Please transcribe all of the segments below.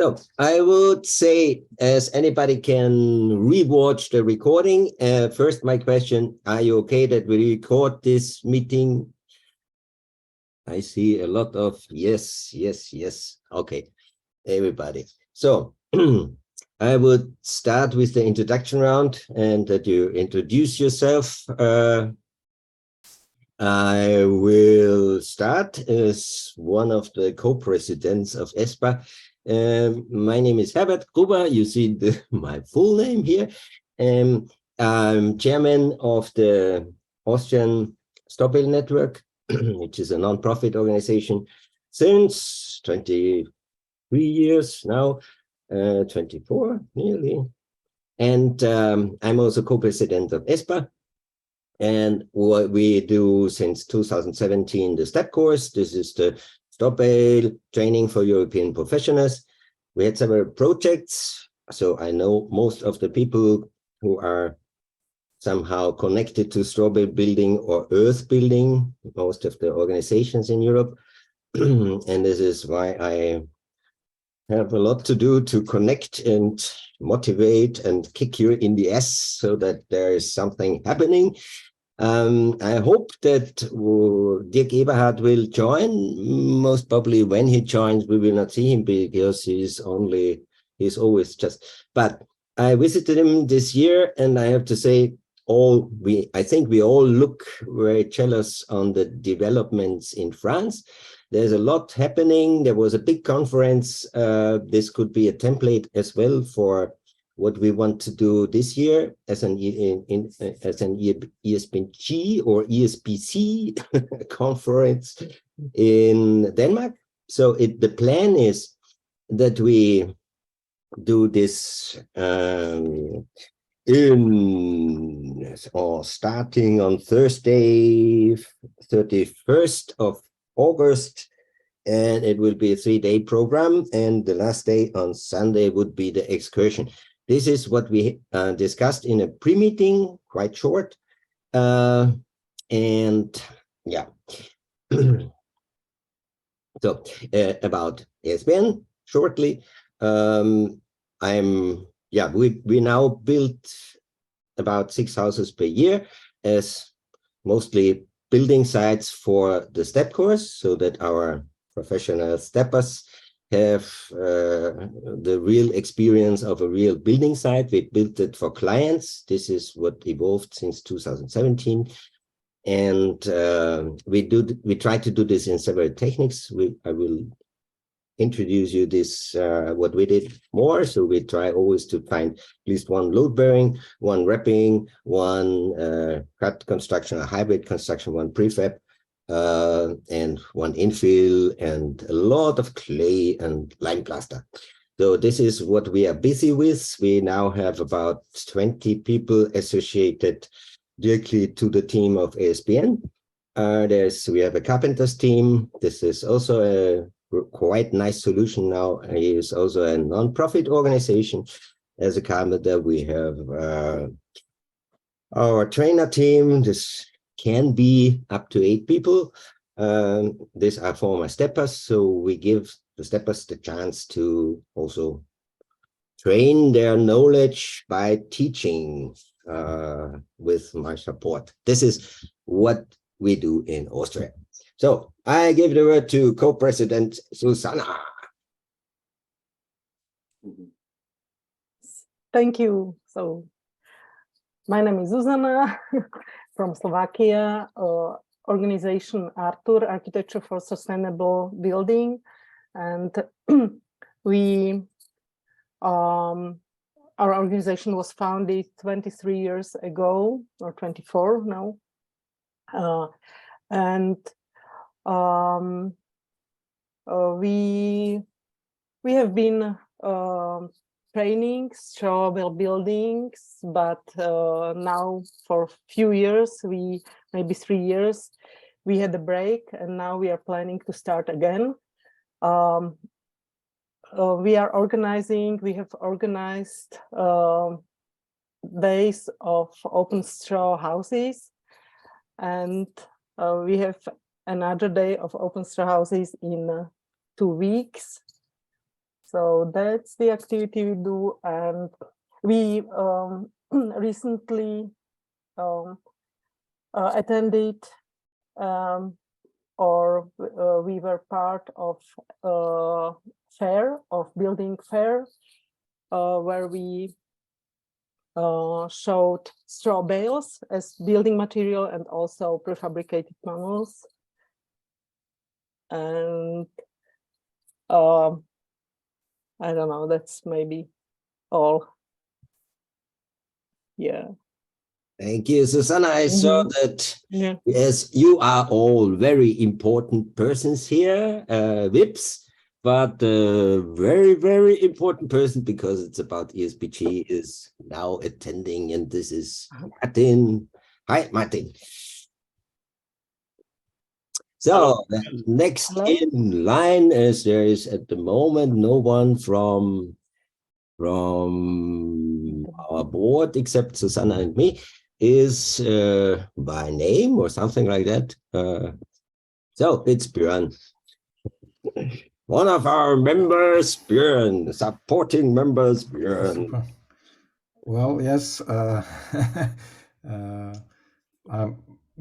So I would say, as anybody can rewatch the recording, first my question, are you okay that we record this meeting? I see a lot of yes, yes, yes. Okay, everybody. So I would start with the introduction round and that you introduce yourself. I will start as one of the co-presidents of ESBA. My name is Herbert Gruber. You see my full name here. I'm chairman of the Austrian Stoppel Network, which is a non-profit organization since 23 years now, 24 nearly. And I'm also co-president of ESBA. And what we do since 2017, the STEP course, this is the Stoppel training for European professionals. We had several projects, so I know most of the people who are somehow connected to Stoppel building or earth building, most of the organizations in Europe. And this is why I have a lot to do to connect and motivate and kick you in the ass so that there is something happening. I hope that Dirk Eberhard will join. Most probably when he joins, we will not see him because he's always just, but I visited him this year and I have to say, I think we all look very jealous on the developments in France. There's a lot happening. There was a big conference. This could be a template as well for what we want to do this year as an ESBG or ESBC conference in Denmark. So the plan is that we do this starting on Thursday, 31st of August, and it will be a 3-day program, and the last day on Sunday would be the excursion. This is what we discussed in a pre-meeting, quite short, and yeah. So about ASBN shortly, we now build about 6 houses per year as mostly building sites for the STEP course, so that our professional steppers have the real experience of a real building site. We built it for clients. This is what evolved since 2017. And we try to do this in several techniques. I will introduce you this, what we did more. So we try always to find at least one load bearing, one wrapping, one cut construction, a hybrid construction, one prefab, and one infill, and a lot of clay and lime plaster. So this is what we are busy with. We now have about 20 people associated directly to the team of ASBN. We have a carpenters team. This is also a quite nice solution now. He is also a non-profit organization. As a carpenter, we have our trainer team. This can be up to 8 people. These are former steppers, so we give the steppers the chance to also train their knowledge by teaching with my support. This is what we do in Austria. So I give the word to co-president Susanna. Thank you. So my name is Zuzana from Slovakia, organization Artur, Architecture for Sustainable Building. And our organization was founded 23 years ago, or 24 now. We have been training showable buildings, but now for a few years, maybe 3 years, we had a break, and now we are planning to start again. We have organized days of open straw houses, and we have another day of open straw houses in 2 weeks. So that's the activity we do, and we recently attended or we were part of a building fair, where we showed straw bales as building material and also prefabricated panels. And I don't know, that's maybe all. Yeah. Thank you, Susanna. I saw that, Yeah. yes, you are all very important persons here, VIPs, but a very, very important person, because it's about ESBG, is now attending, and this is Martin. Hi, Martin. So Hello. the next Hello. in line is there is at the moment no one from our board except Susanna and me is by name or something like that. So it's Björn. One of our members, Björn, supporting members, Björn. Well, yes.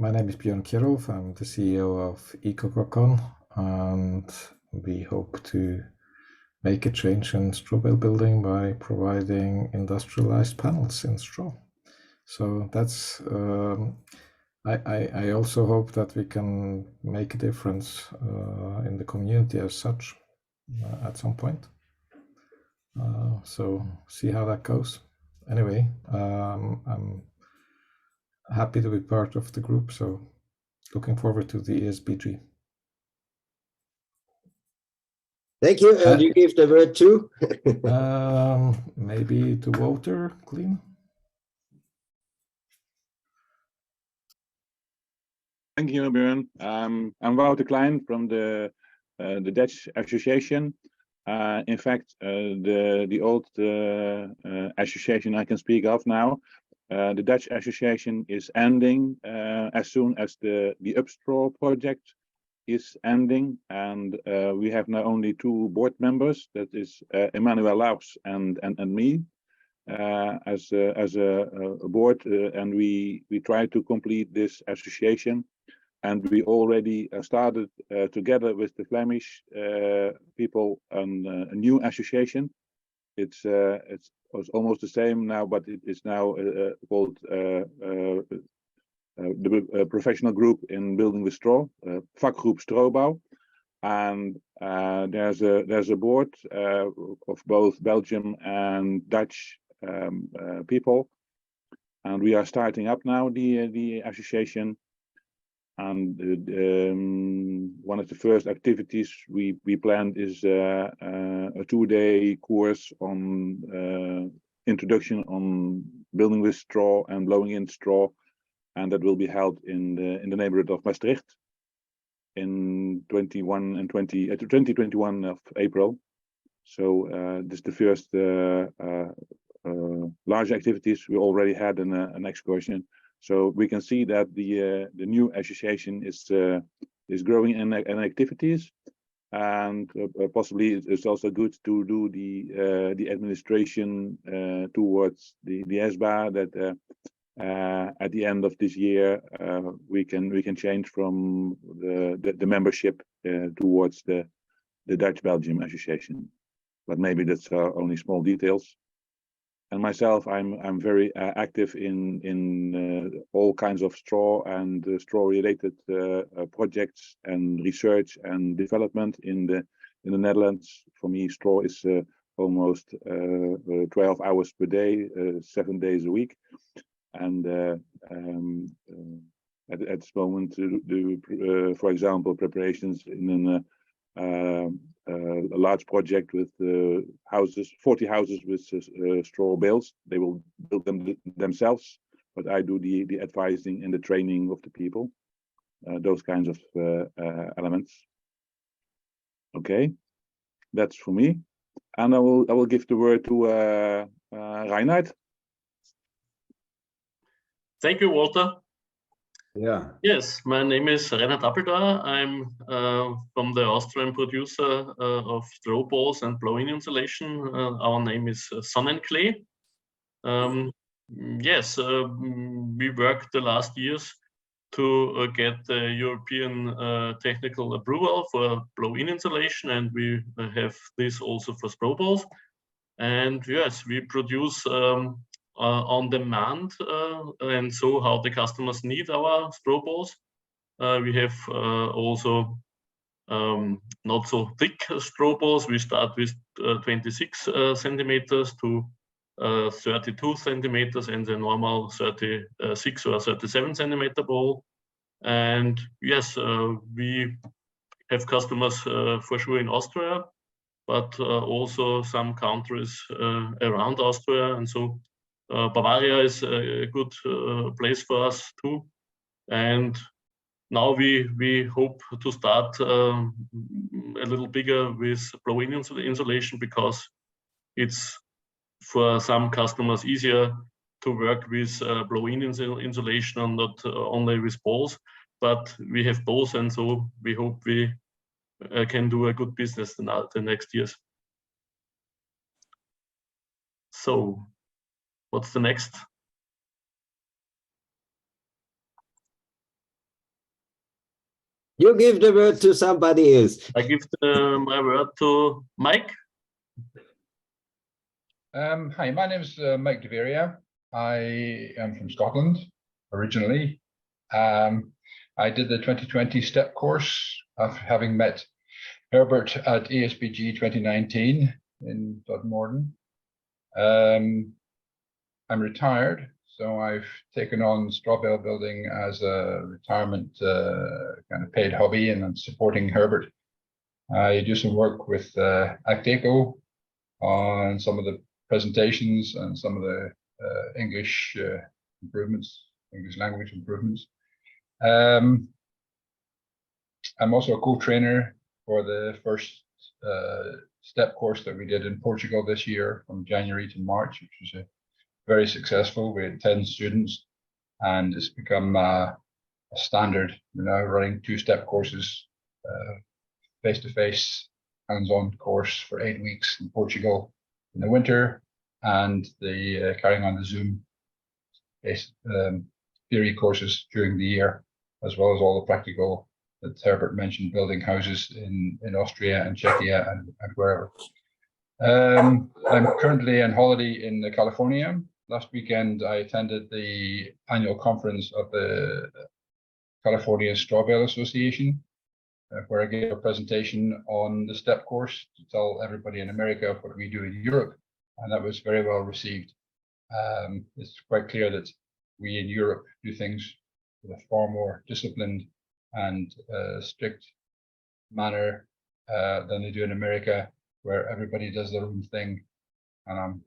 My name is Björn Kirov. I'm the CEO of Ecococon, and we hope to make a change in straw bale building by providing industrialized panels in straw. So that's. I also hope that we can make a difference in the community as such at some point. So see how that goes. Anyway, I'm happy to be part of the group, so looking forward to the ESBG. Thank you. Do you give the word to? Maybe to Walter Klein. Thank you, Björn. I'm Wouter Klein from the Dutch Association. In fact, the old association I can speak of now. The Dutch Association is ending as soon as the Upstraw project is ending, and we have now only 2 board members. That is Emmanuel Laus and me as a board, and we try to complete this association. And we already started together with the Flemish people a new association. It's almost the same now, but it is now called the professional group in building with straw, vakgroep Stroobouw. And there's a board of both Belgium and Dutch people, and we are starting up now the association. And one of the first activities we planned is a 2-day course on introduction on building with straw and blowing in straw, and that will be held in the neighborhood of Maastricht in 2021 of April. So this is the first large activities. We already had an excursion. So we can see that the new association is growing in activities, and possibly it's also good to do the administration towards the ESBA, that at the end of this year we can change from the membership towards the Dutch Belgium Association. But maybe that's only small details. And myself, I'm very active in all kinds of straw and straw-related projects and research and development in the Netherlands. For me, straw is almost 12 hours per day, 7 days a week. And at this moment, to do, for example, preparations in a large project with houses, 40 houses with straw bales. They will build them themselves, but I do the advising and the training of the people, those kinds of elements. Okay, that's for me, and I will give the word to Reinhard. Thank you, Walter. Yeah. Yes, my name is Reinhard Appelda. I'm from the Austrian producer of throw balls and blow-in insulation. Our name is Sonnenklee. Yes, we worked the last years to get the European technical approval for blow-in insulation, and we have this also for throw balls. And yes, we produce on demand, and so how the customers need our throw balls. We have also not so thick straw balls. We start with 26 centimeters to 32 centimeters and the normal 36 or 37 centimeter ball. And yes, we have customers for sure in Austria, but also some countries around Austria. And so Bavaria is a good place for us too. And now we hope to start a little bigger with blow-in insulation, because it's for some customers easier to work with blow-in insulation and not only with balls, but we have both, and so we hope we can do a good business the next years. So what's the next? You give the word to somebody else. I give my word to Mike. Hi, my name is Mike De Veria. I am from Scotland originally. I did the 2020 STEP course after having met Herbert at ESBG 2019 in Dudmorden. I'm retired, so I've taken on straw bale building as a retirement kind of paid hobby, and I'm supporting Herbert. I do some work with VestaEco on some of the presentations and some of the English improvements, English language improvements. I'm also a co-trainer for the first STEP course that we did in Portugal this year from January to March, which was very successful. We had 10 students, and it's become a standard. We're now running 2 STEP courses, face-to-face, hands-on course for 8 weeks in Portugal in the winter, and the carrying on the Zoom theory courses during the year, as well as all the practical that Herbert mentioned, building houses in Austria and Czechia and wherever. I'm currently on holiday in California. Last weekend, I attended the annual conference of the California Straw Bale Association, where I gave a presentation on the STEP course to tell everybody in America what we do in Europe, and that was very well received. It's quite clear that we in Europe do things with a far more disciplined and strict manner than they do in America, where everybody does their own thing. And I'm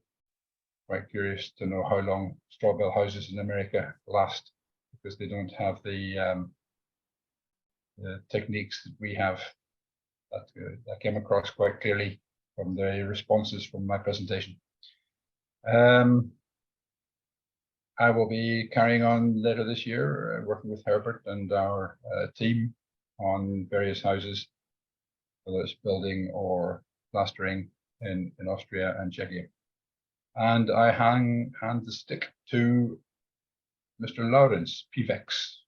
quite curious to know how long straw bale houses in America last, because they don't have the techniques that we have. That came across quite clearly from the responses from my presentation. I will be carrying on later this year, working with Herbert and our team on various houses, whether it's building or plastering in Austria and Czechia. And I hand the stick to Mr. Lorenz, PVEX.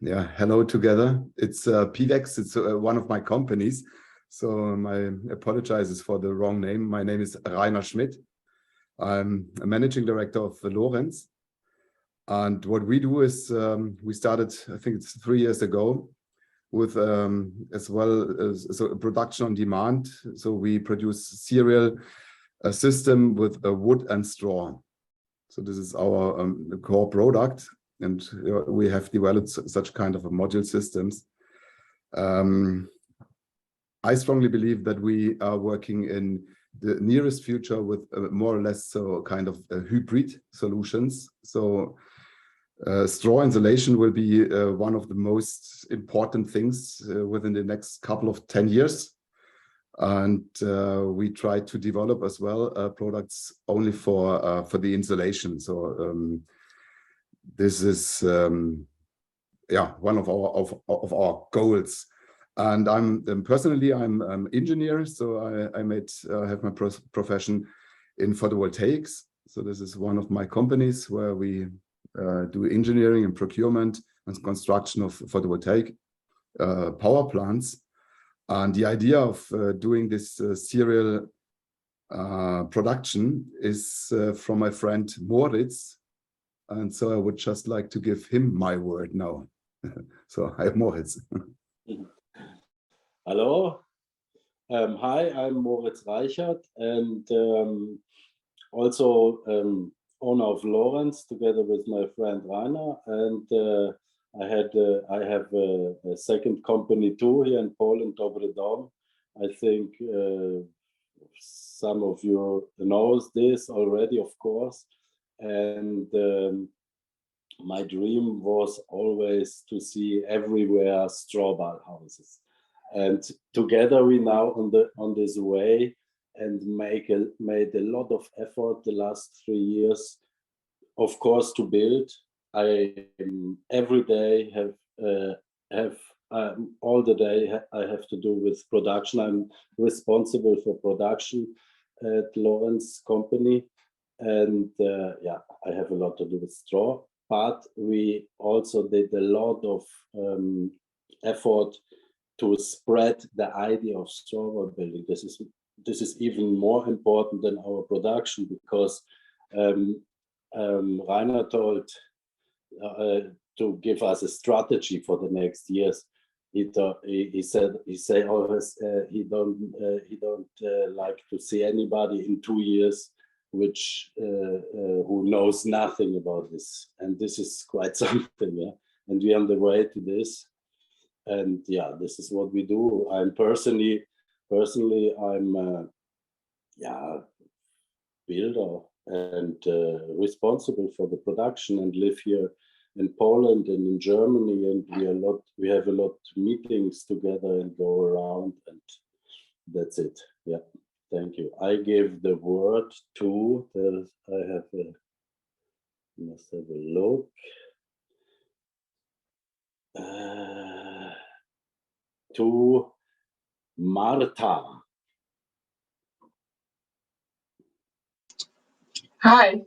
Yeah, hello together. It's PVEX. It's one of my companies. So I apologize for the wrong name. My name is Rainer Schmidt. I'm a managing director of Lorenz. And what we do is we started, I think it's 3 years ago, with as well as a production on demand. So we produce serial system with wood and straw. So this is our core product. And we have developed such kind of a module systems. I strongly believe that we are working in the nearest future with more or less so kind of hybrid solutions. So straw insulation will be one of the most important things within the next couple of 10 years. And we try to develop as well products only for the insulation. So this is one of our goals. And I'm personally I'm engineer, so I have my profession in photovoltaics. So this is one of my companies where we do engineering and procurement and construction of photovoltaic power plants. And the idea of doing this serial production is from my friend Moritz. And so I would just like to give him my word now. So hi, Moritz. Hello. Hi, I'm Moritz Reichert, and also owner of Lorenz, together with my friend Rainer. And I have a second company too here in Poland, Dobry Dom. I think some of you knows this already, of course. And my dream was always to see everywhere straw bale houses. And together we now on this way, and made a lot of effort the last 3 years, of course, to build. I every day have all the day I have to do with production. I'm responsible for production at Lorenz company, and I have a lot to do with straw. But we also did a lot of effort to spread the idea of straw bale building. This is even more important than our production, because Rainer told to give us a strategy for the next years. He said always he don't like to see anybody in 2 years who knows nothing about this, and this is quite something, yeah. And we're on the way to this, and yeah, this is what we do. I'm personally I'm builder and responsible for the production, and live here in Poland and in Germany, and we have a lot of meetings together and go around, and that's it. Yeah, thank you. I give the word to must have a look. To Marta. Hi,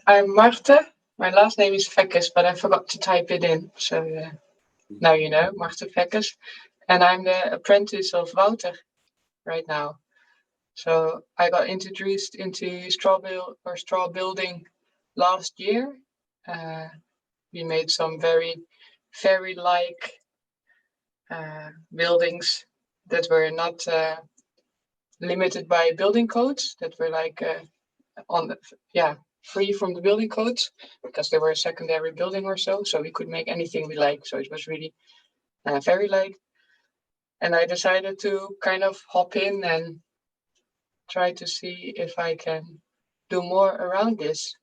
I'm Marta. My last name is Vekkes, but I forgot to type it in. So now you know, Marta Vekkes. And I'm the apprentice of Wouter right now. So I got introduced into straw building last year. We made some very fairy-like buildings that were not limited by building codes, that were like free from the building codes, because they were a secondary building or so we could make anything we like. So it was really fairy-like. And I decided to kind of hop in and try to see if I can do more around this.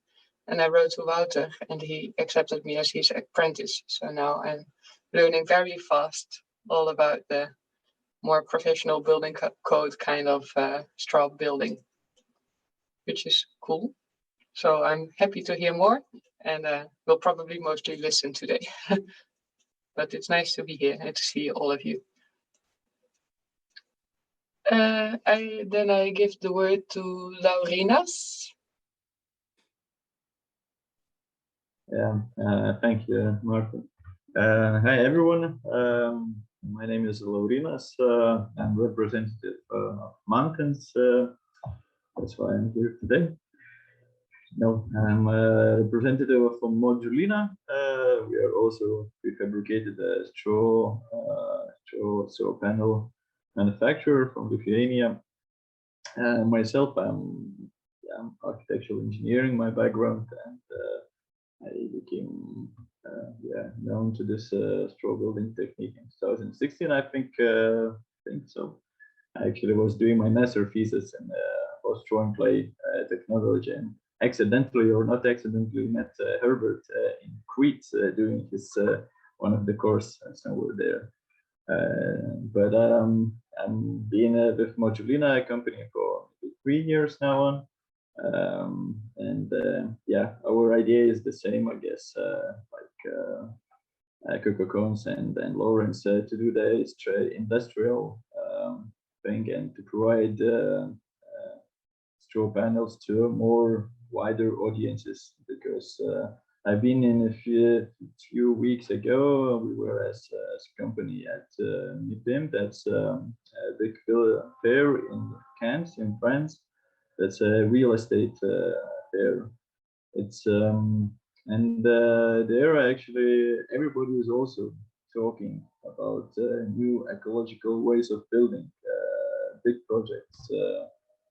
And I wrote to Wouter, and he accepted me as his apprentice. So now I'm learning very fast all about the more professional building code kind of straw building, which is cool. So I'm happy to hear more, and will probably mostly listen today. But it's nice to be here and to see all of you. I give the word to Laurinas. Thank you, Martin. Hi, everyone. My name is Laurinas. I'm representative of mountains. That's why I'm here today. No, I'm a representative from Modulina. We are also prefabricated a straw panel manufacturer from Lithuania. Myself, I'm architectural engineering, my background, and I became known to this straw building technique in 2016, I think so. I actually was doing my master thesis in straw and clay technology, and accidentally or not accidentally met Herbert in Crete doing his one of the course somewhere there. But I'm been with Modulina company for 3 years now on. Yeah, our idea is the same, I guess, Ecococons and Lorenz to do the industrial thing and to provide straw panels to more wider audiences, because I've been in a few weeks ago. We were as a company at MIPIM, that's a big fair in Cannes in France. That's a real estate fair. It's there actually everybody is also talking about new ecological ways of building big projects,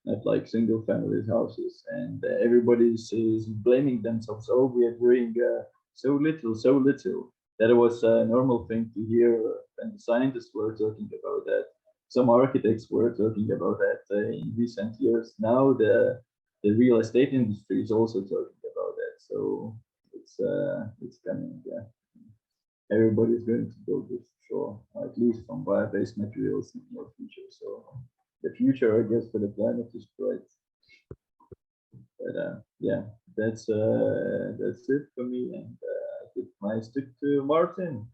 not like single family houses, and everybody is blaming themselves. Oh, we are doing so little. That was a normal thing to hear, and scientists were talking about that. Some architects were talking about that in recent years. Now the real estate industry is also talking about that. So it's coming. Everybody's going to build this straw, at least from bio-based materials in the near future. So the future, I guess, for the planet is bright. But yeah, that's it for me, and I give my stick to Martin.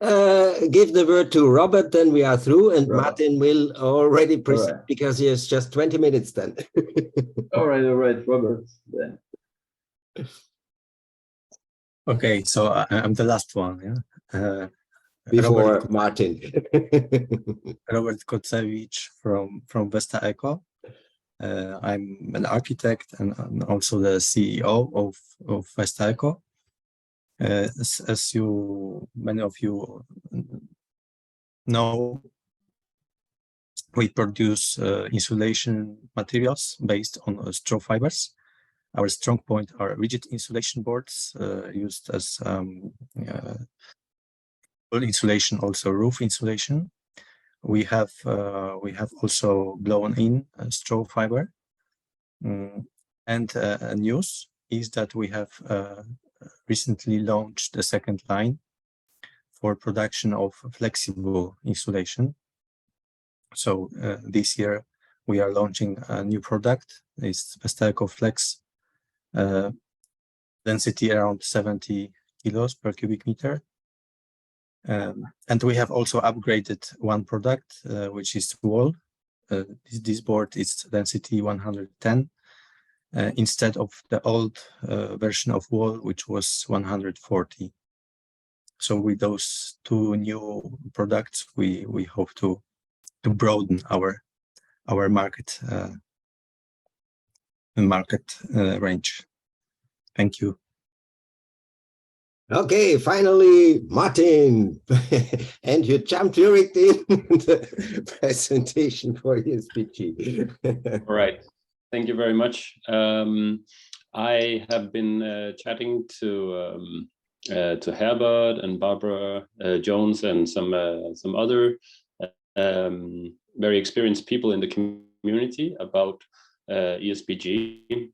Give the word to Robert, then we are through, and Robert. Martin will already present, Right. because he has just 20 minutes then. All right, Robert, then. Okay, so I'm the last one, yeah. Before Martin. Robert Kotsevich from VestaEco. I'm an architect and also the CEO of VestaEco. As many of you know, we produce insulation materials based on straw fibers. Our strong point are rigid insulation boards used as insulation, also roof insulation. We have also blown-in straw fiber, and news is that we have recently launched the second line for production of flexible insulation. So this year we are launching a new product. It's VestaEco Flex, density around 70 kilos per cubic meter. And we have also upgraded one product, which is wall. This board is density 110, instead of the old version of wall, which was 140. So with those two new products, we hope to broaden our market range. Thank you. Okay, finally, Martin, and you jumped direct in the presentation for ESBG. All right, thank you very much. I have been chatting to Herbert and Barbara Jones and some other very experienced people in the community about ESBG,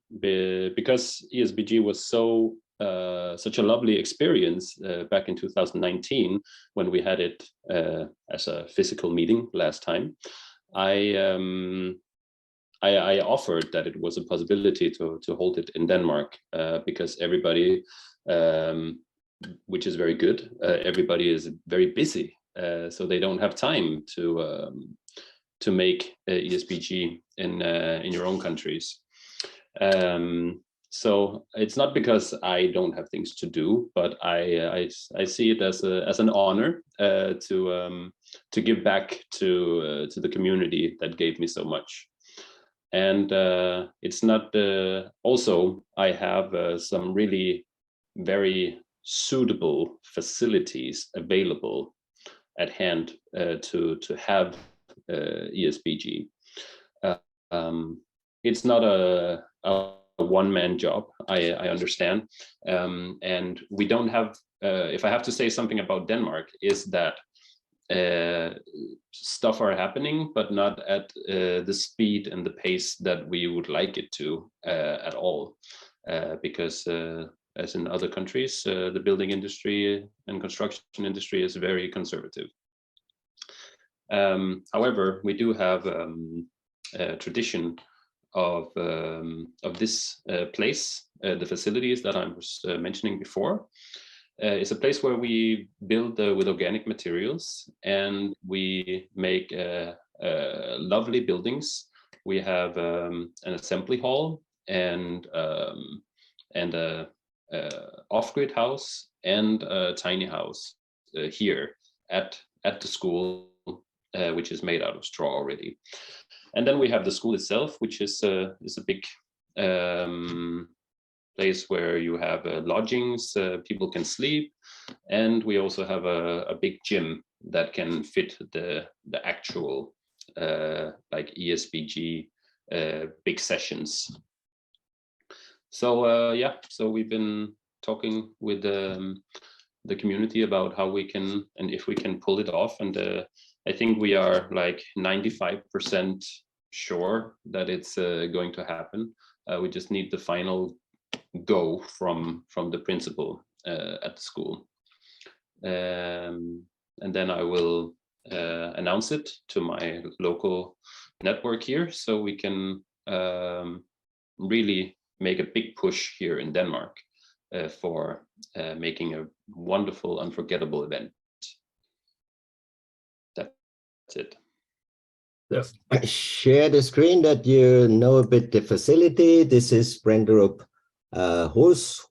because ESBG was such a lovely experience back in 2019 when we had it as a physical meeting last time. I offered that it was a possibility to hold it in Denmark because everybody, which is very good, everybody is very busy, so they don't have time to make ESBG in your own countries. So it's not because I don't have things to do, but I see it as an honor to give back to the community that gave me so much. And it's not also I have some really very suitable facilities available at hand to have ESBG. It's not a one-man job, I understand, and we don't have, if I have to say something about Denmark, is that stuff are happening, but not at the speed and the pace that we would like it to at all, because as in other countries, the building industry and construction industry is very conservative. However, we do have a tradition of this place, the facilities that I was mentioning before. It's a place where we build with organic materials, and we make lovely buildings. We have an assembly hall and a off-grid house and a tiny house here at the school, which is made out of straw already. And then we have the school itself, which is a big place where you have lodgings, people can sleep, and we also have a big gym that can fit the actual like ESBG big sessions. So yeah, so we've been talking with the community about how we can and if we can pull it off, and I think we are like 95% sure that it's going to happen. We just need the final go from the principal at the school, and then I will announce it to my local network here, so we can really make a big push here in Denmark for making a wonderful, unforgettable event. That's it. Yes. Share the screen that you know a bit the facility. This is Brenderup Højskole.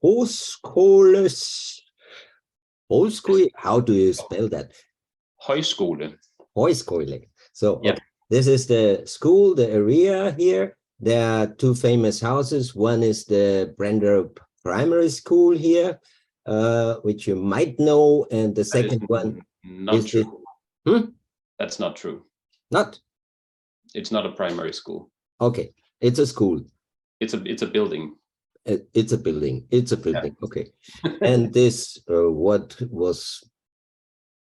How do you spell that? Højskole. Højskole. So yeah. Okay. This is the school, the area here. There are two famous houses. One is the Brenderup Primary School here, which you might know, and the second one not true. That's not true. Not? It's not a primary school. Okay, it's a school. It's a building. It's a building. It's a building. Yeah. Okay. And this, what was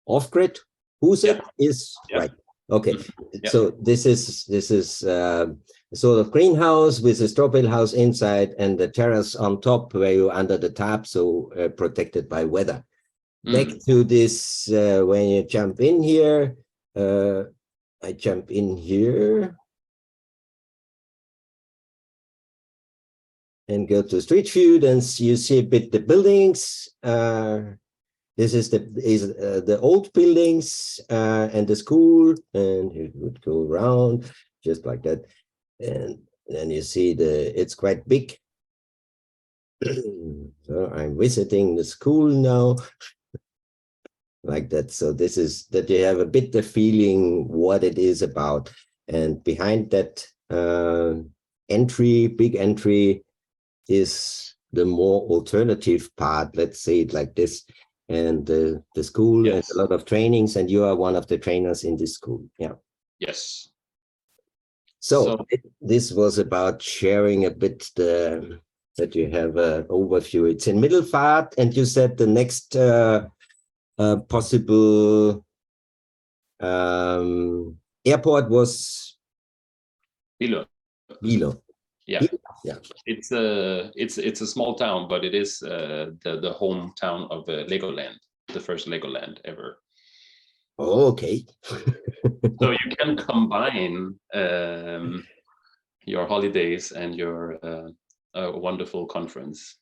off-grid? Who's it? Is right. Okay. Yeah. So this is sort of greenhouse with a straw bale house inside and the terrace on top where you're under the tap, so protected by weather. Back to this, when you jump in here, I jump in here and go to Street View, and you see a bit the buildings. This is the old buildings and the school, and it would go around just like that. And then you see it's quite big. So I'm visiting the school now, like that. So this is that you have a bit the feeling what it is about. And behind that big entry, is the more alternative part. Let's say it like this. And the school has a lot of trainings, and you are one of the trainers in this school. Yeah. Yes. So this was about sharing a bit that you have an overview. It's in Middelfart, and you said the next possible airport was Bilo. Yeah. Yeah. It's a small town, but it is the hometown of Legoland, the first Legoland ever. Oh, okay. So you can combine your holidays and your wonderful conference.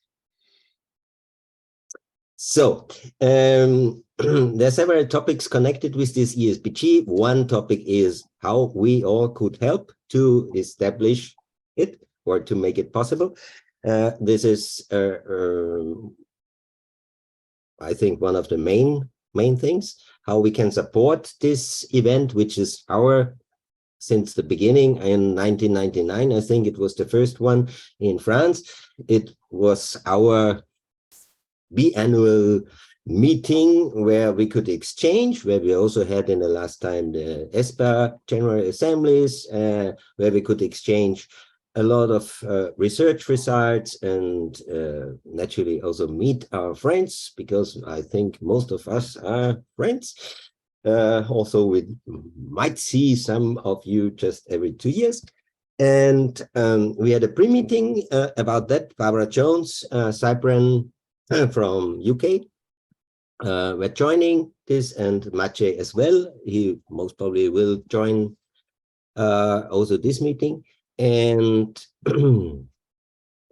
So there are several topics connected with this ESBG. One topic is how we all could help to establish it or to make it possible. This is, I think, one of the main things, how we can support this event, which is since the beginning in 1999. I think it was the first one in France. It was our biannual meeting where we could exchange, where we also had in the last time the ESBA General Assemblies, where we could exchange a lot of research results and naturally also meet our friends, because I think most of us are friends. Also, we might see some of you just every 2 years. And we had a pre-meeting about that. Barbara Jones, Cyprian from UK, were joining this, and Maciej as well. He most probably will join also this meeting. And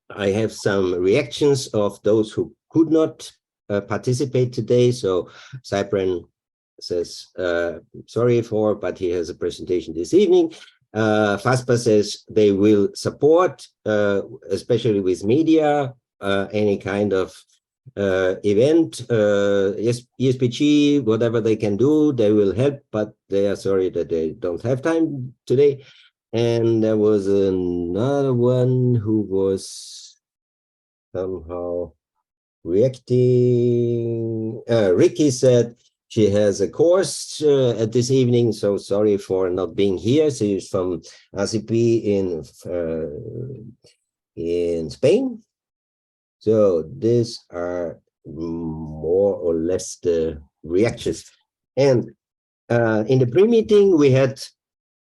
I have some reactions of those who could not participate today. So Cyprian says, sorry for, but he has a presentation this evening. FASPA says they will support, especially with media, any kind of event, ESBG, whatever they can do, they will help, but they are sorry that they don't have time today. And there was another one who was somehow reacting. Ricky said she has a course at this evening, so sorry for not being here. She is from ACP in Spain. So these are more or less the reactions. And in the pre-meeting, we had,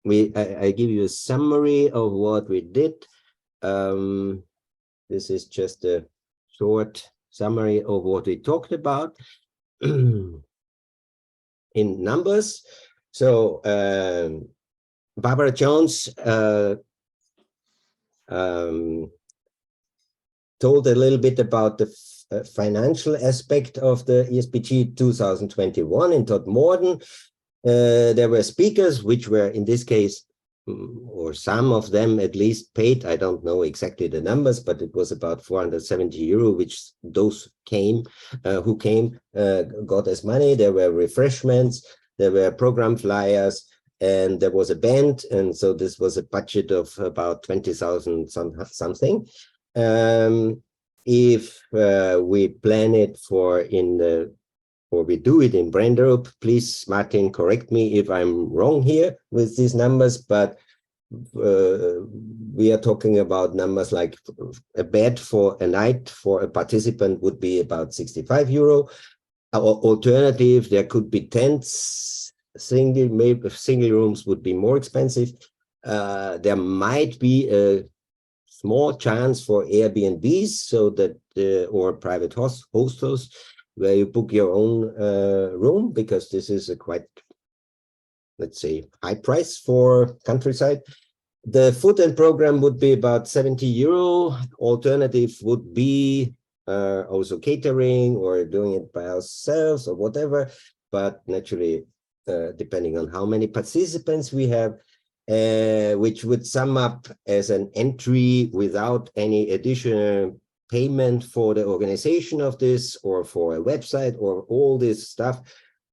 I give you a summary of what we did. This is just a short summary of what we talked about in numbers. So Barbara Jones told a little bit about the financial aspect of the ESBG 2021 in Todmorden. There were speakers, which were in this case, or some of them at least paid. I don't know exactly the numbers, but it was about 470 euro, which those who came got as money. There were refreshments, there were program flyers, and there was a band. And so this was a budget of about 20,000 something. If we plan it for or we do it in Branderup, please, Martin, correct me if I'm wrong here with these numbers, but we are talking about numbers like a bed for a night for a participant would be about 65 euro. Our alternative, there could be tents, single rooms would be more expensive. There might be a small chance for Airbnbs, so that or private hostels where you book your own room, because this is a quite, let's say, high price for countryside. The food and program would be about 70 euro. Alternative would be also catering or doing it by ourselves or whatever, but naturally depending on how many participants we have, which would sum up as an entry without any additional payment for the organization of this or for a website or all this stuff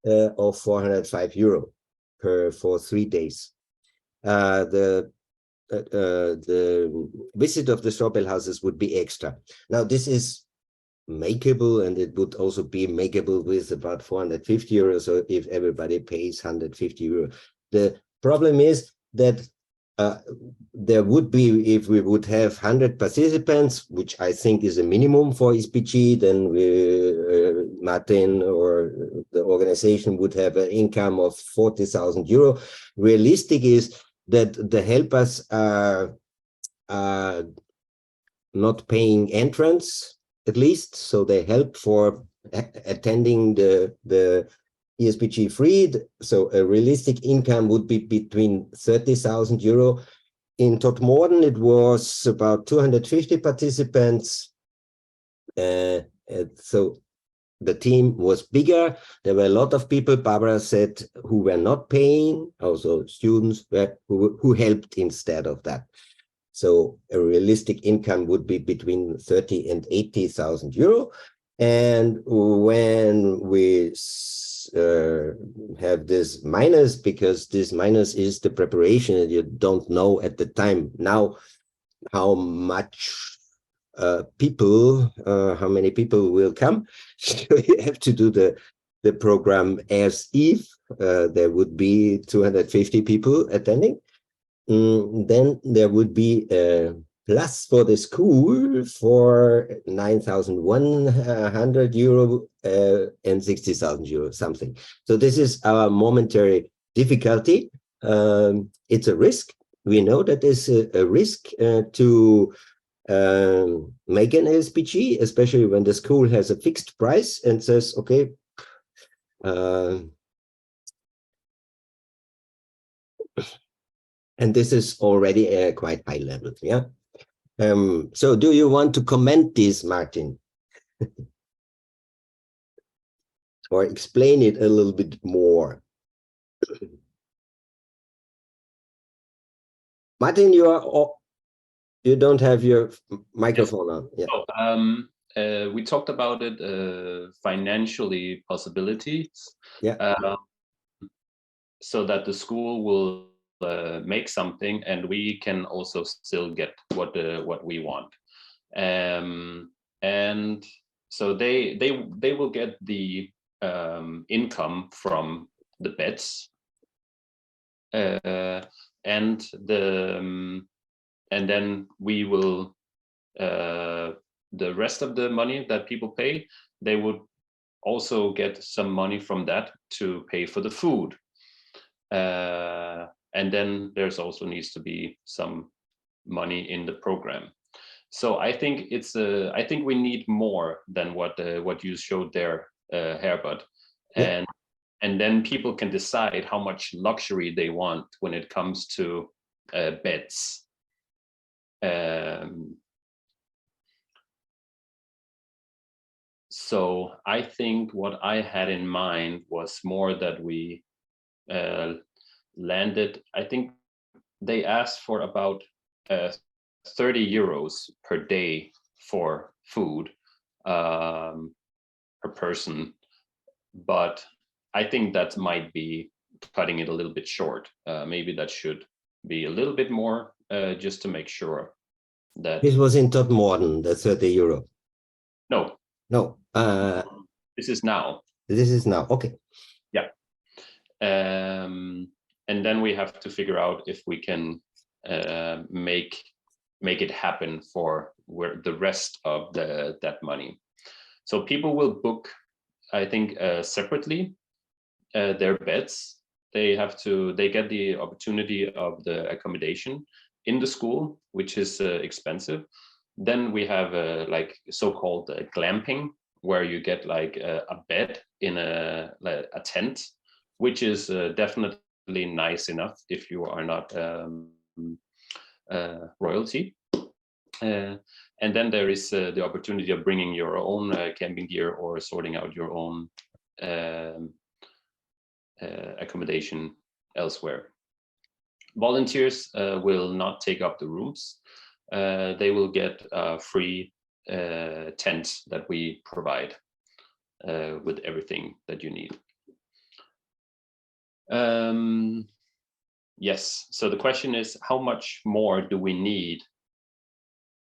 of 405 euro for 3 days. The visit of the Strawbell houses would be extra. Now this is makeable, and it would also be makeable with about 450 euros. So if everybody pays 150 euros, the problem is that there would be, if we would have 100 participants, which I think is a minimum for ESBG, then Martin or the organization would have an income of 40,000 euro. Realistic is that the helpers are not paying entrance, at least, so they help for attending the ESBG free. So a realistic income would be between 30,000 euro. In Todmorden, it was about 250 participants. So the team was bigger. There were a lot of people, Barbara said, who were not paying, also students who helped instead of that. So a realistic income would be between 30 and 80,000 euro. And when we have this minus, because this minus is the preparation, and you don't know at the time now how much how many people will come. So you have to do the program as if there would be 250 people attending. Then there would be a plus for the school for 9,100 euro and 60,000 euro, something. So this is our momentary difficulty. It's a risk. We know that it's a risk to make an ESBG, especially when the school has a fixed price and says, okay, And this is already a quite high level, yeah. So do you want to comment this, Martin? Or explain it a little bit more? Martin, you don't have your microphone on. Yeah. Oh, we talked about it, financially possibilities. Yeah. So that the school will make something, and we can also still get what we want. And so they will get the income from the bets, and then we will the rest of the money that people pay, they would also get some money from that to pay for the food. And then there's also needs to be some money in the program. So I think I think we need more than what you showed there, Herbert. Yeah. And then people can decide how much luxury they want when it comes to beds. So I think what I had in mind was more that we landed, I think they asked for about 30 euros per day for food per person, but I think that might be cutting it a little bit short. Maybe that should be a little bit more, just to make sure that... This was in Todmorden, the 30 euro. No. No. This is now. This is now, okay. Yeah. And then we have to figure out if we can make it happen for the rest of that money. So people will book, I think, separately their beds. They get the opportunity of the accommodation in the school, which is expensive. Then we have like so-called glamping, where you get like a bed in a tent, which is definitely nice enough if you are not royalty. And then there is the opportunity of bringing your own camping gear or sorting out your own accommodation elsewhere. Volunteers will not take up the rooms. They will get a free tent that we provide with everything that you need. Yes, so the question is, how much more do we need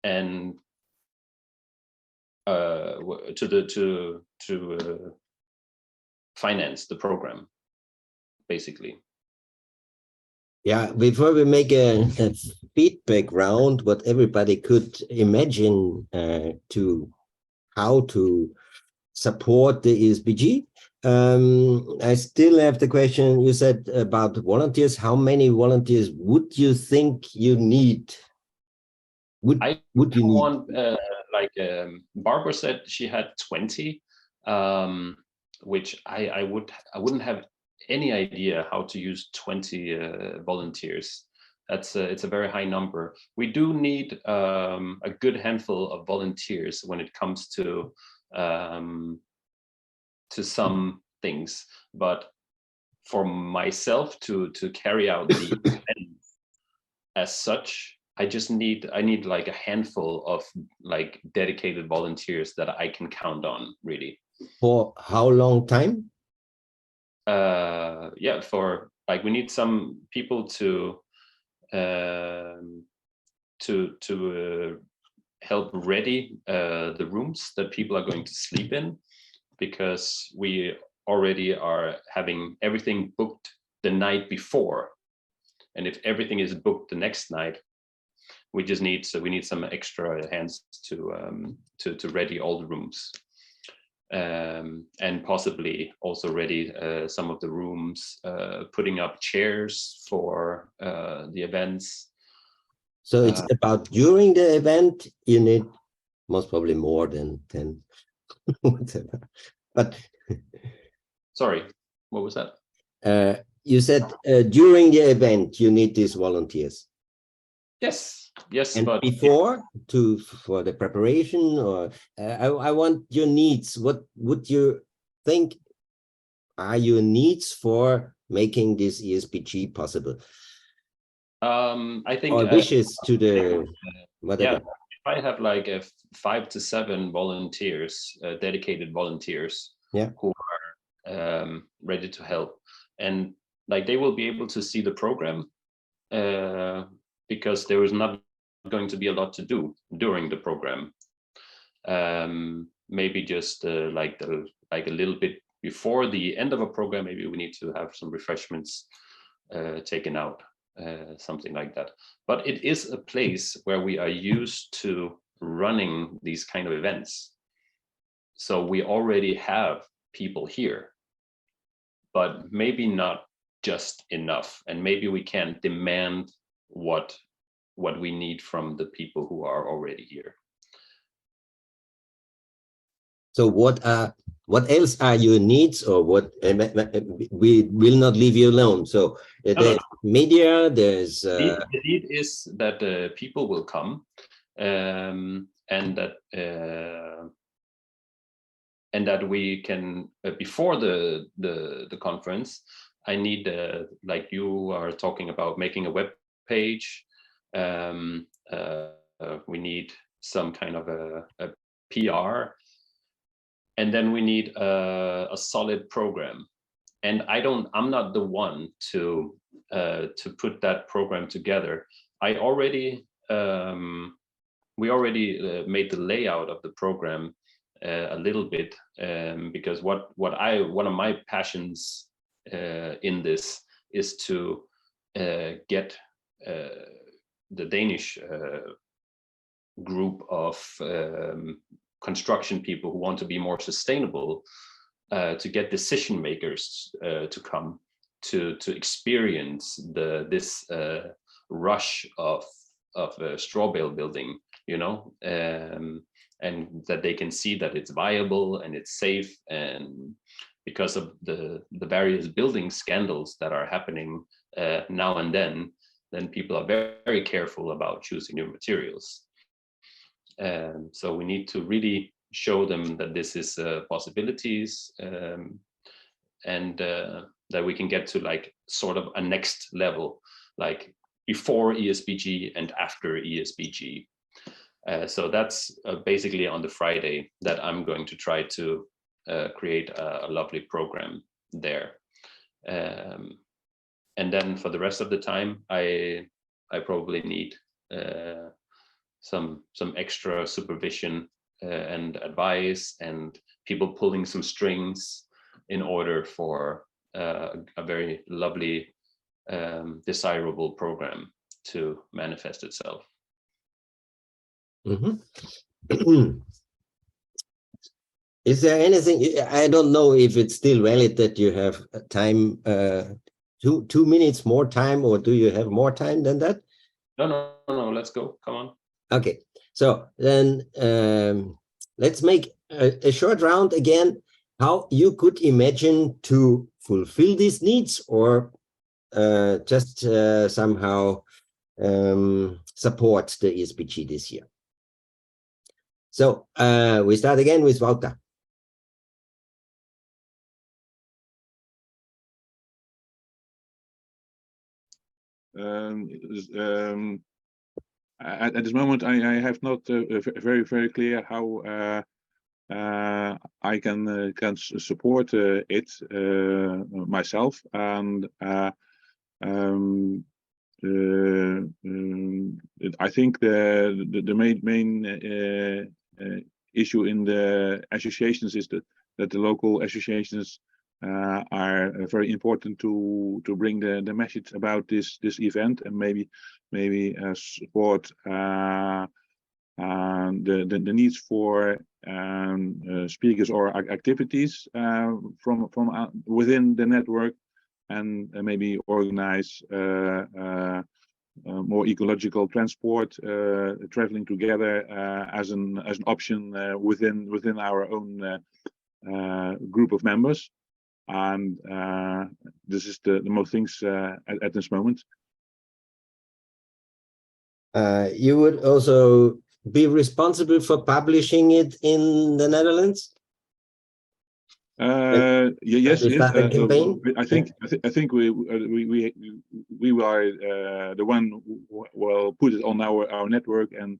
and to finance the program, basically? Yeah, before we make a feedback round, what everybody could imagine how to support the ESBG. I still have the question you said about volunteers. How many volunteers would you think you need? Would you need? Like Barbara said, she had 20, which I wouldn't have any idea how to use 20 volunteers. It's a very high number. We do need a good handful of volunteers when it comes to some things, but for myself to carry out the event as such, I need like a handful of like dedicated volunteers that I can count on, really. For how long time? Yeah, for like, we need some people to help ready the rooms that people are going to sleep in, because we already are having everything booked the night before, and if everything is booked the next night, we need some extra hands to ready all the rooms, and possibly also ready some of the rooms, putting up chairs for the events. So it's about during the event, you need most probably more than 10, whatever. But Sorry, what was that? You said during the event you need these volunteers. Yes, yes, And but before for the preparation, or I want your needs. What would you think are your needs for making this ESBG possible? I think Or wishes to the whatever. Yeah, if I have like 5 to 7 volunteers, dedicated volunteers, yeah, who are ready to help, and like they will be able to see the program, because there is not going to be a lot to do during the program. Maybe just like a little bit before the end of a program, maybe we need to have some refreshments taken out, something like that. But it is a place where we are used to running these kind of events. So we already have people here, but maybe not just enough. And maybe we can demand what we need from the people who are already here. So what else are your needs, or what we will not leave you alone? So there's media, there's the need is that people will come, and that we can before the conference. I need like you are talking about making a web page. We need some kind of a PR. And then we need a solid program, and I'm not the one to put that program together. We already made the layout of the program a little bit, because one of my passions in this is to get the Danish group of construction people who want to be more sustainable, to get decision makers to come to experience this rush of straw bale building, you know, and that they can see that it's viable and it's safe. And because of the various building scandals that are happening now and then people are very, very careful about choosing new materials. So we need to really show them that this is possibilities, and that we can get to like sort of a next level, like before ESBG and after ESBG. So that's basically on the Friday that I'm going to try to create a lovely program there. And then for the rest of the time, I probably need some extra supervision and advice, and people pulling some strings in order for a very lovely, desirable program to manifest itself. Mm-hmm. Is there anything, I don't know if it's still valid that you have time, 2 minutes more time, or do you have more time than that? No, let's go, come on. Okay, so then let's make a short round again, how you could imagine to fulfill these needs, or just somehow support the ESBG this year. So we start again with Wouter. At this moment, I have not very clear how I can support it myself, and I think the main issue in the associations is that the local associations are very important to bring the message about this event, and maybe support the needs for speakers or activities from within the network, and maybe organize more ecological transport, traveling together as an option within our own group of members. and this is the most things at this moment. You would also be responsible for publishing it in the Netherlands? Yes, Is that the campaign? I think we are the one who will put it on our network and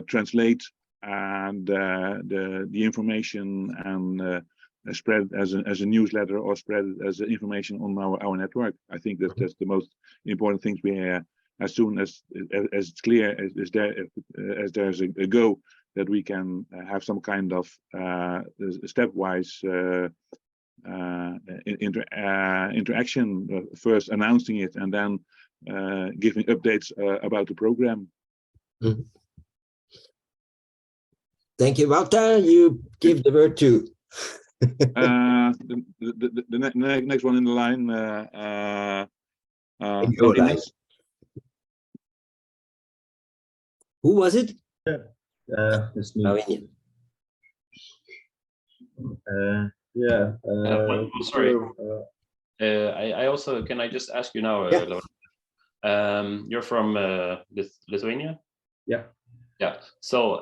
translate and the information and spread as a newsletter or spread as information on our network. I think that's the most important things we have. As soon as it's clear as there's a go that we can have some kind of stepwise interaction, first announcing it and then giving updates about the program. Mm-hmm. Thank you, Walter. You give the word to the next one in the line. Who was it? It's me. Sorry. I also, can I just ask you now, you're from Lithuania? Yeah. Yeah. So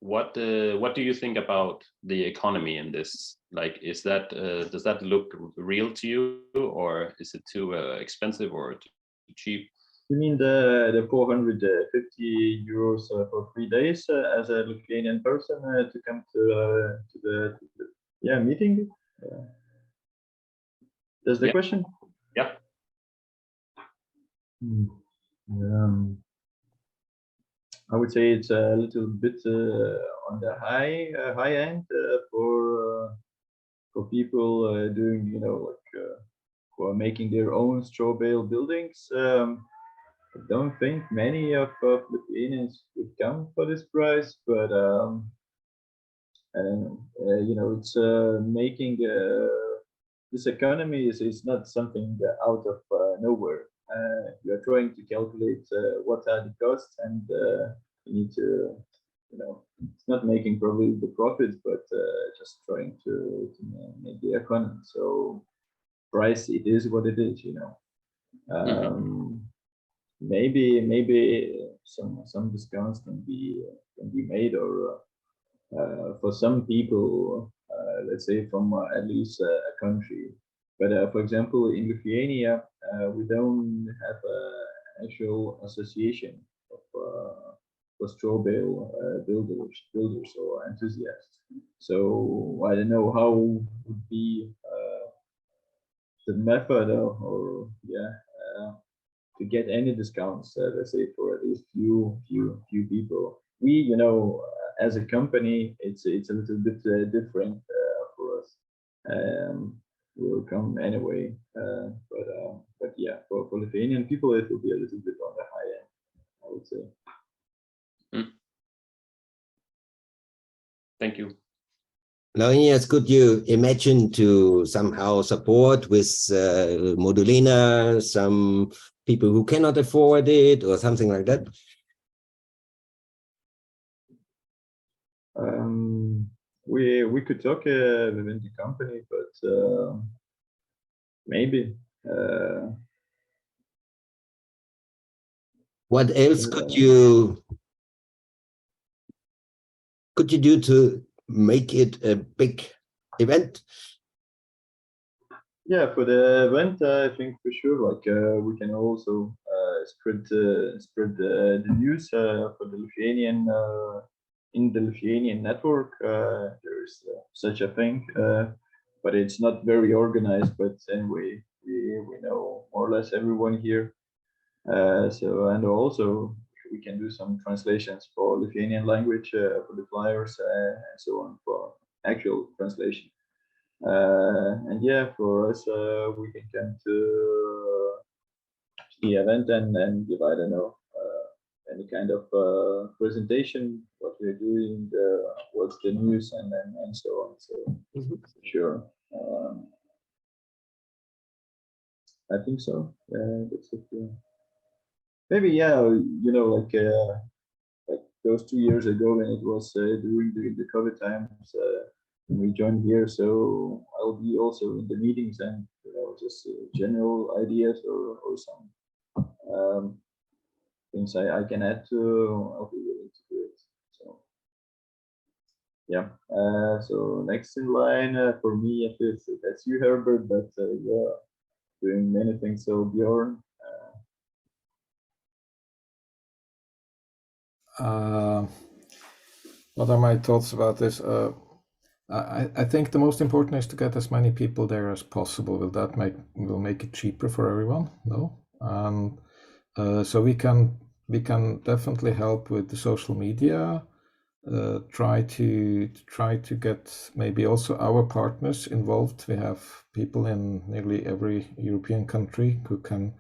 what do you think about the economy in this? Like, is that does that look real to you, or is it too expensive or too cheap? You mean the 450 euros for 3 days as a Lithuanian person to come to the meeting? That's the question? Yeah. I would say it's a little bit on the high end for people doing, you know, like for making their own straw bale buildings. I don't think many of Lithuanians would come for this price, but you know, it's making this economy is not something out of nowhere. You are trying to calculate what are the costs, and you need to, you know, it's not making probably the profits, but just trying to make the economy. So price, it is what it is, you know. Maybe some discounts can be made, or for some people, let's say from at least a country. But for example, in Lithuania, we don't have an actual association of for straw bale builders or enthusiasts. So I don't know how would be the method or to get any discounts, let's say for at least few people. We, you know, as a company, it's a little bit different for us. We'll come anyway, but yeah, for Lithuanian people, it will be a little bit on the high end, I would say. Thank you. Lorenz, could you imagine to somehow support with Modulina some people who cannot afford it or something like that? We could talk within the company, but maybe. What else could you do to make it a big event? Yeah, for the event, I think for sure, like we can also spread the news for the Lithuanian in the Lithuanian network. There is such a thing, but it's not very organized. But anyway, we know more or less everyone here. So, and also we can do some translations for Lithuanian language for the flyers and so on for actual translation. And yeah, for us, we can come to the event and give, I don't know, any kind of presentation, what we're doing, what's the news, and so on. So sure, I think so. That's it. Maybe, yeah, you know, like those 2 years ago when it was during the COVID times, when we join here. So I'll be also in the meetings and just general ideas or some things I can add to. I'll be willing to do it. So yeah. So next in line for me, I guess that's you, Herbert. But yeah, doing many things. So Bjorn. What are my thoughts about this? I think the most important is to get as many people there as possible. Will make it cheaper for everyone? No. So we can definitely help with the social media. Try to get maybe also our partners involved. We have people in nearly every European country who can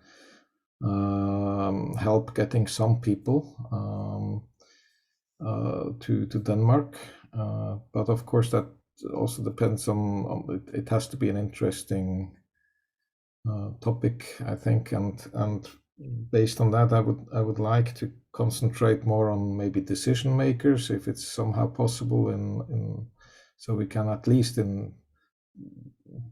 help getting some people to Denmark. But of course, that also depends on it has to be an interesting topic, I think, and based on that, I would like to concentrate more on maybe decision makers, if it's somehow possible, in so we can at least in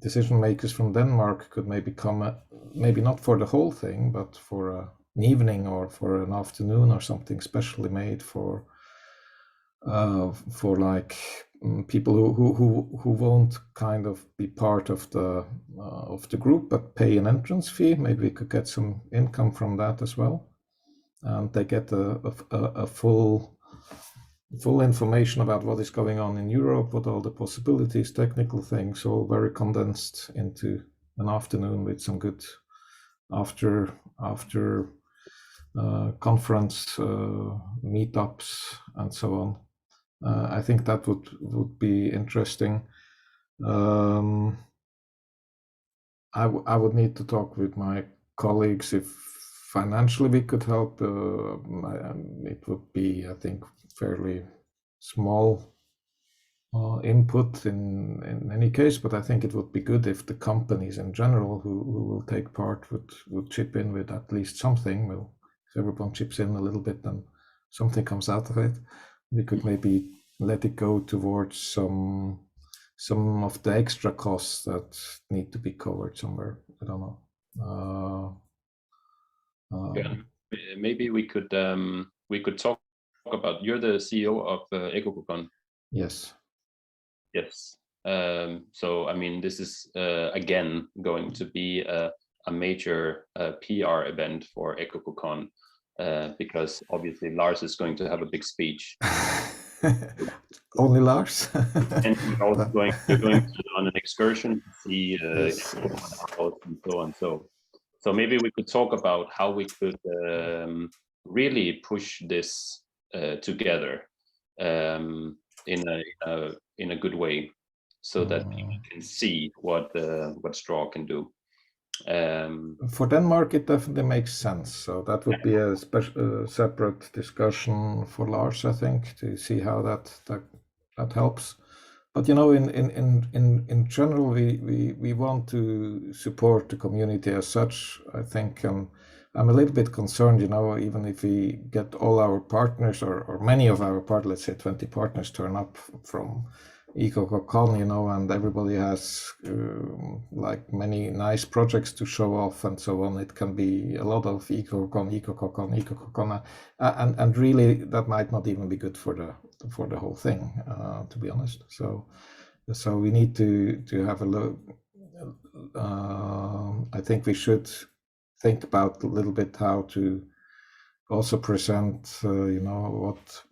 decision makers from Denmark could maybe come, maybe not for the whole thing, but for an evening or for an afternoon or something specially made for like people who won't kind of be part of the group but pay an entrance fee. Maybe we could get some income from that as well, and they get a full information about what is going on in Europe, what all the possibilities, technical things, all very condensed into an afternoon with some good after conference meetups and so on. I think that would be interesting. I would need to talk with my colleagues if financially we could help. It would be, I think, fairly small input in any case, but I think it would be good if the companies in general who will take part would chip in with at least something. Well, if everyone chips in a little bit, then something comes out of it. We could maybe let it go towards some of the extra costs that need to be covered somewhere. I don't know. Yeah, maybe we could talk about, you're the CEO of Ecococon. Yes. Yes. So I mean, this is again going to be a major PR event for Ecococon, because obviously Lars is going to have a big speech. Only Lars. And you're also going on an excursion to see Yes. and so on. So maybe we could talk about how we could really push this together in a good way, so that people can see what straw can do. For Denmark, it definitely makes sense. So that would be a separate discussion for Lars, I think, to see how that helps. But you know, in general, we want to support the community as such, I think. I'm a little bit concerned, you know, even if we get all our partners or many of our partners, let's say 20 partners, turn up from Ecococon, you know, and everybody has like many nice projects to show off and so on. It can be a lot of Ecococon, and really that might not even be good for the whole thing, to be honest. So we need to have a look. I think we should think about a little bit how to also present, you know, what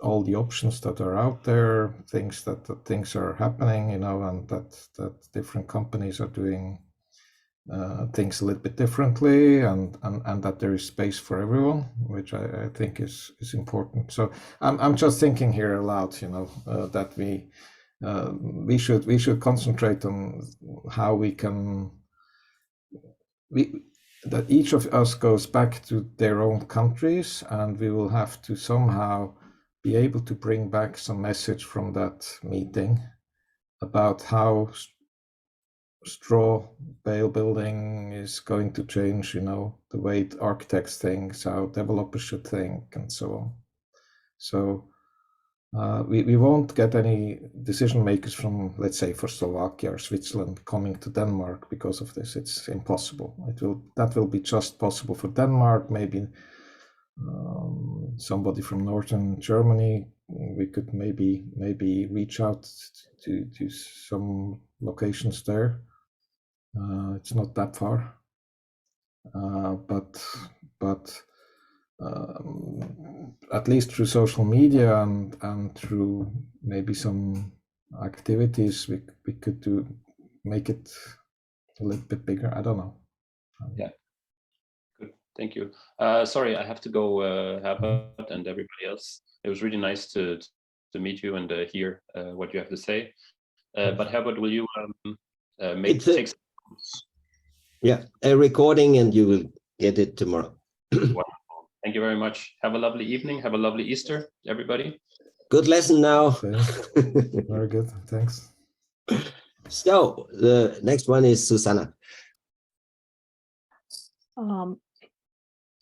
all the options that are out there, things that things are happening, you know, and that different companies are doing things a little bit differently, and that there is space for everyone, which I think is important. So I'm just thinking here aloud, you know, that we should concentrate on how we can that each of us goes back to their own countries, and we will have to somehow be able to bring back some message from that meeting about how straw bale building is going to change, you know, the way architects think, how developers should think, and so on. So We won't get any decision makers from, let's say, for Slovakia or Switzerland coming to Denmark because of this. It's impossible. That will be just possible for Denmark. Maybe somebody from northern Germany. We could maybe reach out to some locations there. It's not that far, but at least through social media and through maybe some activities, we could make it a little bit bigger. I don't know. Yeah. Good. Thank you. Sorry, I have to go, Herbert and everybody else. It was really nice to meet you and hear what you have to say. But Herbert, will you take some... Yeah, a recording, and you will get it tomorrow. Wonderful. Thank you very much. Have a lovely evening. Have a lovely Easter, everybody. Good lesson now. Very good. Thanks. So the next one is Susanna.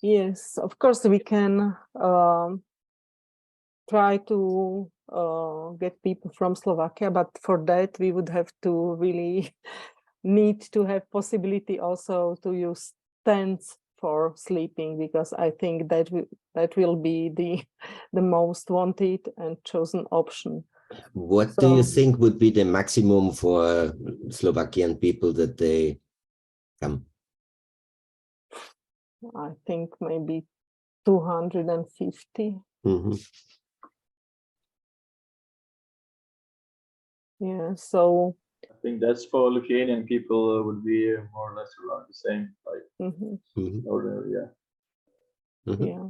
Yes, of course we can try to get people from Slovakia, but for that we would have to really need to have possibility also to use tents for sleeping, because I think that will be the most wanted and chosen option. What do you think would be the maximum for Slovakian people that they come? I think maybe 250. Yeah, so I think that's for Lithuanian people would be more or less around the same, like order, yeah.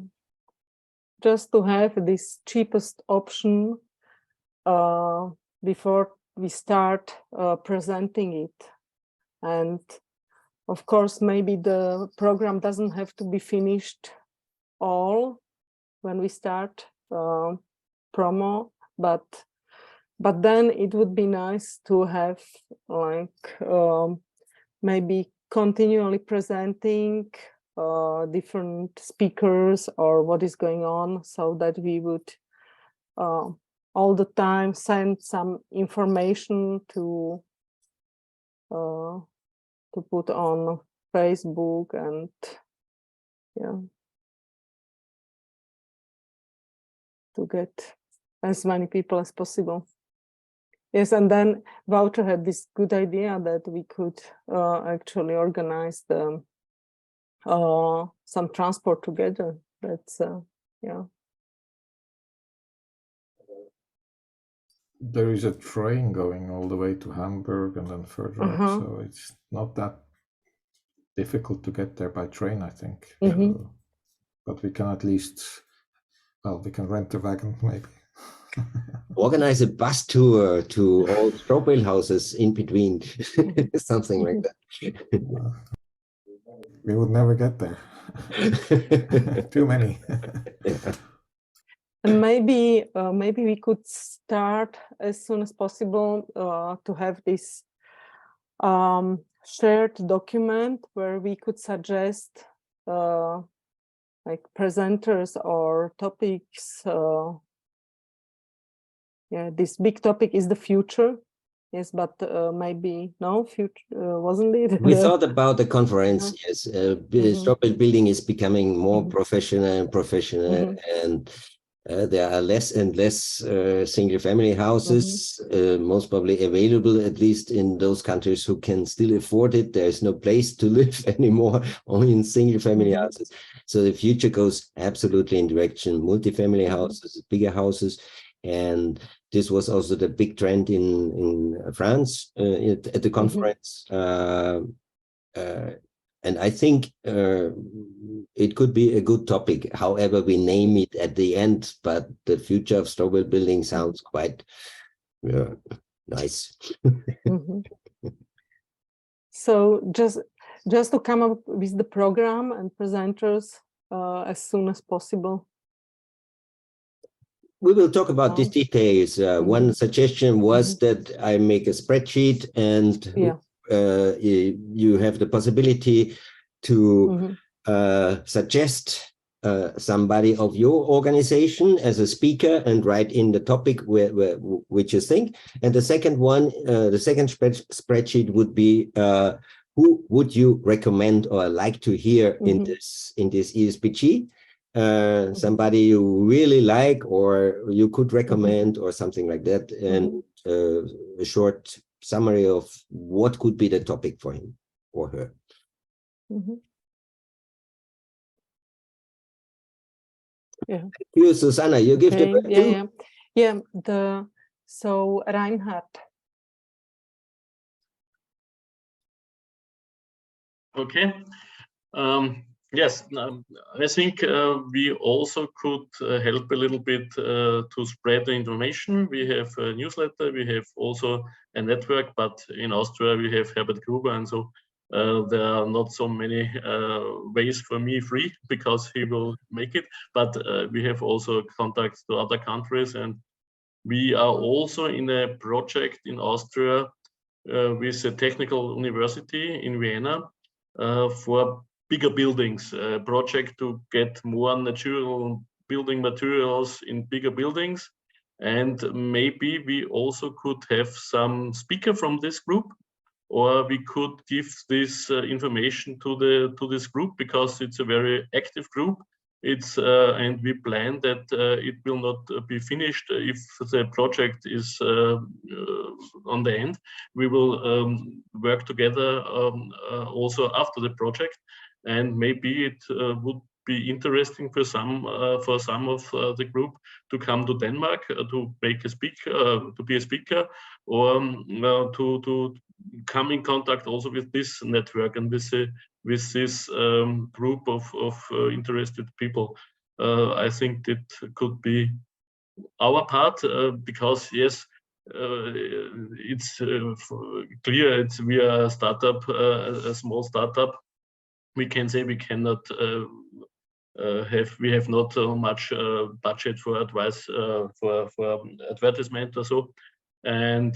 Just to have this cheapest option before we start presenting it. And of course, maybe the program doesn't have to be finished all when we start promo, but then it would be nice to have like maybe continually presenting different speakers or what is going on, so that we would all the time send some information to put on Facebook and to get as many people as possible. Yes, and then Wouter had this good idea that we could actually organize the some transport together. That's There is a train going all the way to Hamburg and then further up, so it's not that difficult to get there by train, I think. So, but we can at least, well, we can rent a wagon maybe. Organize a bus tour to all strawberry houses in between, something like that. We would never get there. Too many. And maybe we could start as soon as possible to have this shared document where we could suggest like presenters or topics. Yeah, this big topic is the future. Yes, but maybe no future, wasn't it? We thought about the conference. Yes, strawberry building is becoming more professional, and there are less and less single-family houses, most probably available, at least in those countries who can still afford it. There is no place to live anymore, only in single-family houses. So the future goes absolutely in direction multi-family houses, bigger houses, and this was also the big trend in France at the conference. And I think it could be a good topic, however we name it at the end, but the future of strawberry building sounds quite nice. So just to come up with the program and presenters as soon as possible. We will talk about these details. One suggestion was that I make a spreadsheet and you have the possibility to suggest somebody of your organization as a speaker and write in the topic which you think. And the second one, the second spreadsheet would be who would you recommend or like to hear in this ESBG? Somebody you really like or you could recommend or something like that, and a short summary of what could be the topic for him or her. Yeah. You, Susanna, you give the word too? So Reinhard. Okay. Yes, I think we also could help a little bit to spread the information. We have a newsletter, we have also a network, but in Austria we have Herbert Gruber, and so there are not so many ways for me free because he will make it, but we have also contacts to other countries, and we are also in a project in Austria with a technical university in Vienna for bigger buildings, a project to get more natural building materials in bigger buildings. And maybe we also could have some speaker from this group, or we could give this information to this group because it's a very active group. It's and we plan that it will not be finished if the project is on the end. We will work together also after the project, and maybe it would be interesting for some of the group to come to Denmark to make a to be a speaker, or to come in contact also with this network and with this group of interested people. I think it could be our part because yes, it's clear we are a startup, a small startup. We can say we cannot we have not so much budget for advice for advertisement or so, and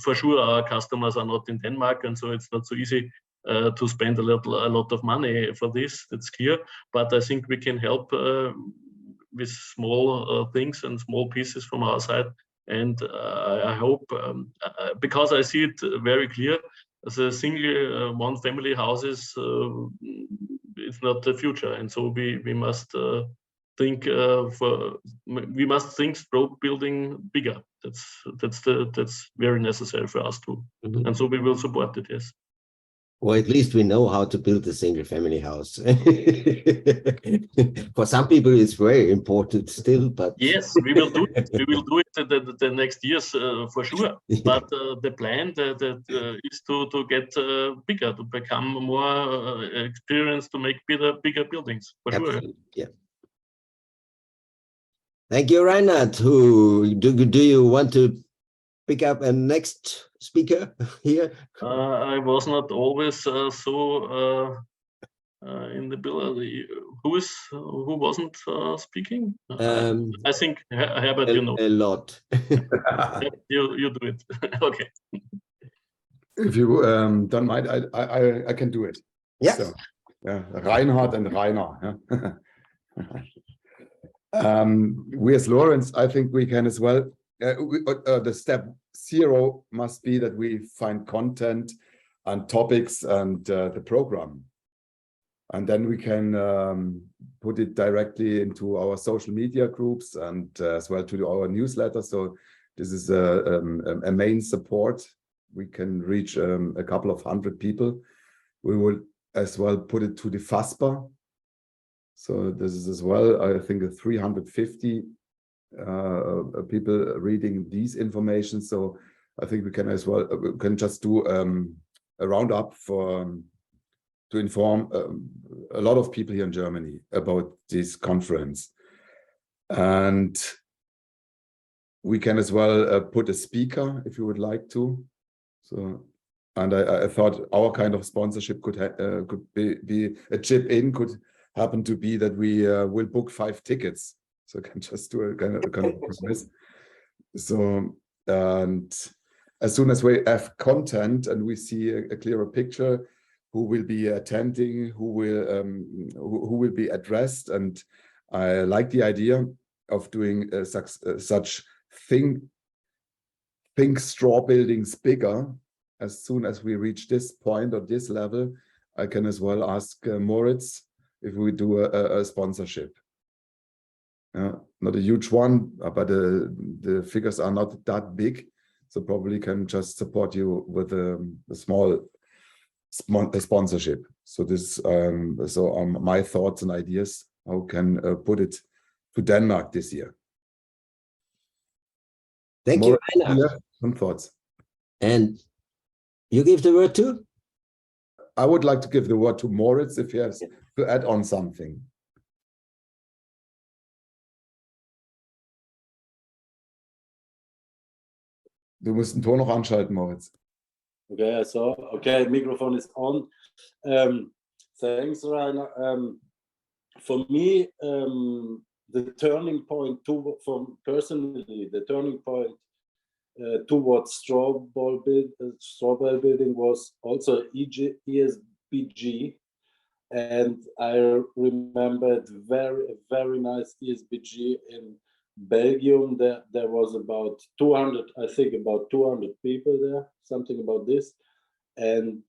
for sure our customers are not in Denmark, and so it's not so easy to spend a lot of money for this. That's clear, but I think we can help with small things and small pieces from our side, and I hope because I see it very clear. As a single one-family houses, it's not the future, and so we must think we must think stroke building bigger. That's very necessary for us too, and so we will support it. Yes. Or at least we know how to build a single family house. For some people, it's very important still, but yes, we will do it. We will do it the next years for sure. But the plan is to get bigger, to become more experienced, to make bigger buildings. For sure. Yeah. Thank you, Reinhard. Do you want to pick up a next speaker here? I was not always so in the building. Who wasn't speaking? I think Herbert, you know a lot. you do it. Okay. If you don't mind, I can do it. Yes. So, Reinhard and Rainer. We as Lorenz, I think we can as well. The step 0 must be that we find content and topics and the program, and then we can put it directly into our social media groups and as well to our newsletter. So this is a main support. We can reach a couple of hundred people. We will as well put it to the VestaEco. So this is as well, I think, 350 people reading these information. So I think we can as well just do a roundup to inform a lot of people here in Germany about this conference, and we can as well put a speaker if you would like to. So, and I thought our kind of sponsorship could be a chip in, could happen to be that we will book 5 tickets. So I can just do a kind of promise. So, and as soon as we have content and we see a clearer picture who will be attending, who will be addressed, and I like the idea of doing such think straw buildings bigger. As soon as we reach this point or this level, I can as well ask Moritz if we do a sponsorship. Not a huge one, but the figures are not that big, so probably can just support you with a small sponsorship. So this, my thoughts and ideas, how can put it to Denmark this year. Thank you, Rainer. Some thoughts. And you give the word to? I would like to give the word to Moritz if he has to add on something. Du musst den Ton noch anschalten, Moritz. Okay, so microphone is on. Thanks, Rainer. For me, the turning point the turning point towards straw bale building was also ESBG, and I remembered very nice ESBG in Belgium. There was about 200, I think about 200 people there, something about this, and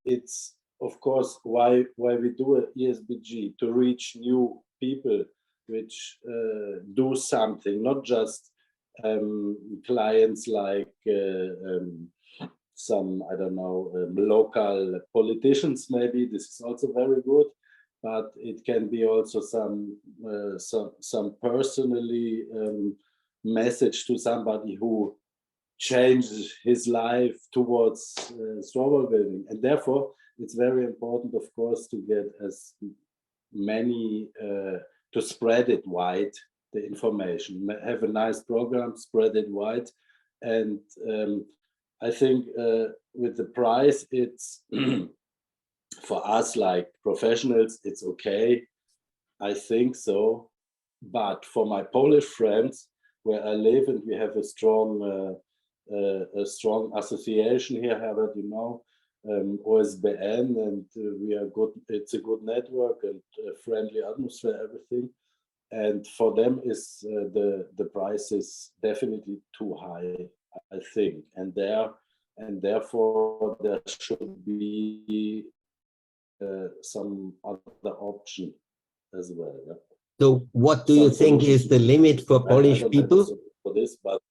it's of course why we do an ESBG, to reach new people which do something, not just clients like some, I don't know, local politicians. Maybe this is also very good, but it can be also some personally message to somebody who changes his life towards straw building. And therefore it's very important, of course, to get as many to spread it wide, the information, have a nice program, spread it wide. And I think with the price, it's for us like professionals, it's okay. I think so. But for my Polish friends, where I live, and we have a strong association here, Herbert, you know, ASBN, and we are good. It's a good network and a friendly atmosphere, everything. And for them, is the price is definitely too high, I think. And therefore there should be some other option as well. Yeah? So what do you think is the limit for Polish people? For this, but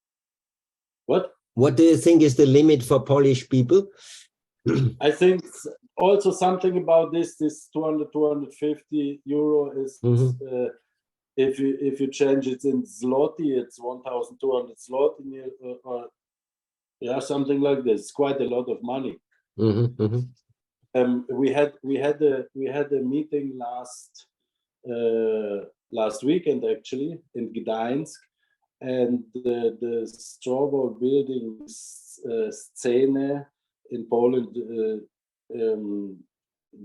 what? What do you think is the limit for Polish people? I think also something about this 200, 250 euro is, if you change it in zloty, it's 1,200 zloty, or yeah, something like this. It's quite a lot of money. We had a meeting last weekend actually in Gdańsk, and the straw bale building scene in Poland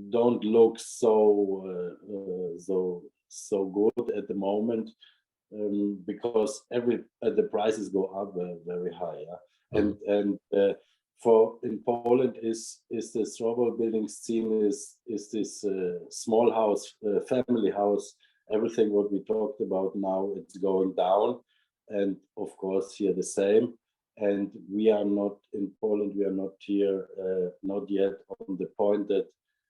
don't look so good at the moment, because the prices go up very high. Yeah? And in Poland is the straw bale building scene is this small house, family house, everything what we talked about now, it's going down, and of course here the same. And we are not in Poland, we are not here, not yet on the point that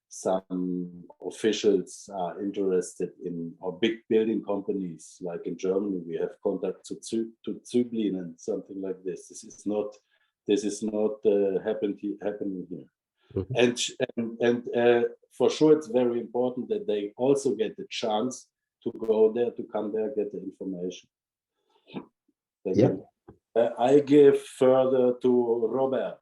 some officials are interested in, or big building companies, like in Germany, we have contact to Züblin and something like this. This is not happening here. And for sure, it's very important that they also get the chance to go there, to come there, get the information. Thank you. I give further to Robert.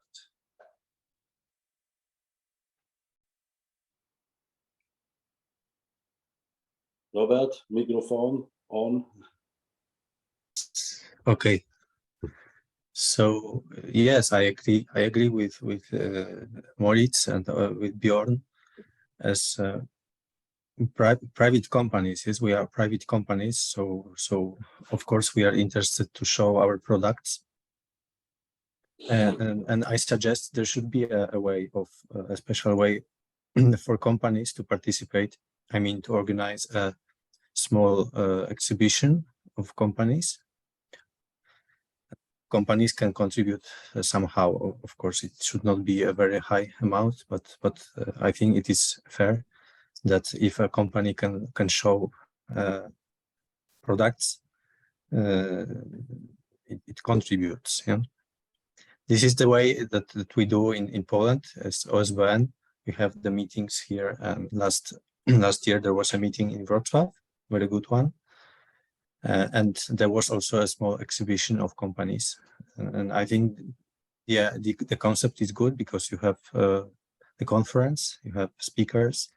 Robert, microphone on. Okay. So yes, I agree with Moritz and with Bjorn. As private companies, yes, we are private companies, so of course we are interested to show our products, and I suggest there should be a way of a special way for companies to participate. I mean, to organize a small exhibition of companies. Companies can contribute somehow. Of course, it should not be a very high amount, but I think it is fair that if a company can show products, it contributes. Yeah. This is the way that we do in Poland as ASBN. We have the meetings here, and last year there was a meeting in Wrocław, very good one. And there was also a small exhibition of companies. And I think, yeah, the concept is good because you have the conference, you have speakers.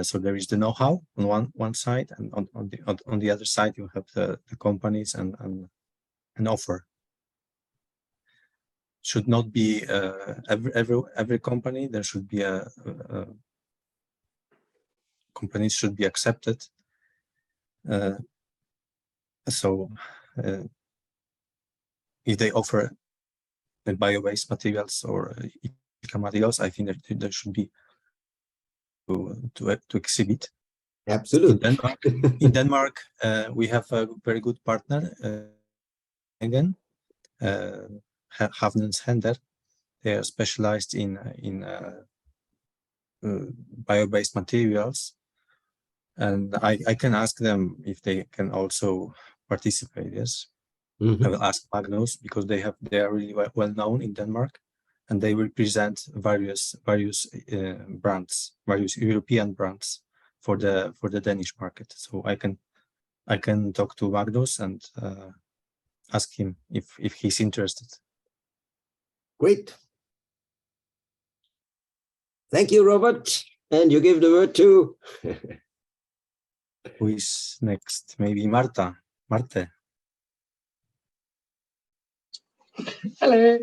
So there is the know-how on one side, and on the other side you have the companies and an offer. Should not be every company. There should be companies should be accepted. So if they offer bio-based materials or eco materials, I think that there should be to exhibit. Absolutely. In Denmark, we have a very good partner again, Havnens Hender. They are specialized in bio-based materials, and I can ask them if they can also participate. Yes, I will ask Magnus because they are really well known in Denmark, and they represent various brands, various European brands for the Danish market. So I can talk to Magnus and ask him if he's interested. Great. Thank you, Robert. And you give the word to... Who is next? Maybe Marte. Hello.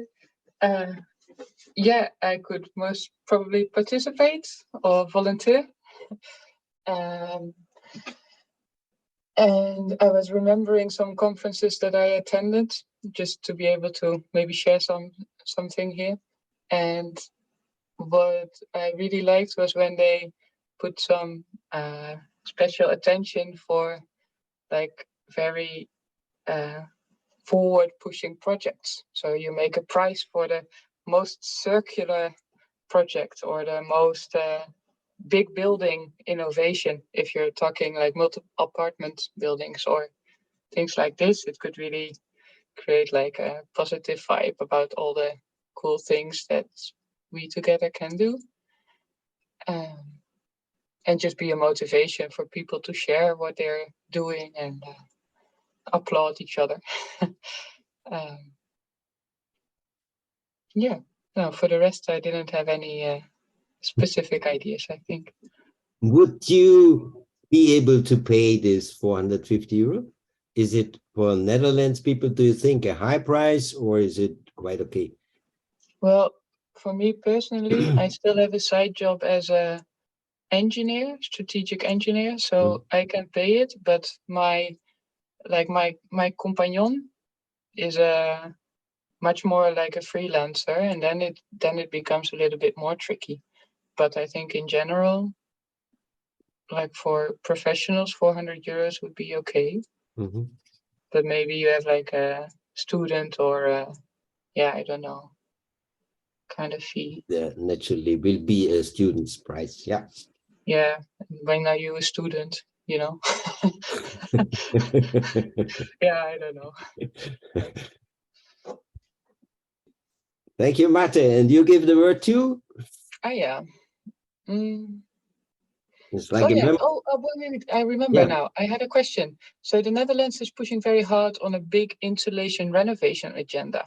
Yeah, I could most probably participate or volunteer. And I was remembering some conferences that I attended just to be able to maybe share something here. And what I really liked was when they put some special attention for like very forward pushing projects. So you make a prize for the most circular project or the most big building innovation. If you're talking like multi-apartment buildings or things like this, it could really create like a positive vibe about all the cool things that we together can do. And just be a motivation for people to share what they're doing and applaud each other. Yeah, no, for the rest, I didn't have any specific ideas, I think. Would you be able to pay this 450 euro? Is it for Netherlands people, do you think, a high price, or is it quite okay? Well, for me personally, I still have a side job as a engineer, strategic engineer, so I can pay it, but my compagnon is much more like a freelancer, and then it becomes a little bit more tricky. But I think in general, like for professionals, 400 euros would be okay. But maybe you have like a student or I don't know, kind of fee. There naturally will be a student's price, yeah. Yeah, when are you a student, you know? Yeah, I don't know. Thank you, Mate. And you give the word to? Yeah. It's like wait, I remember now. I had a question. So the Netherlands is pushing very hard on a big insulation renovation agenda,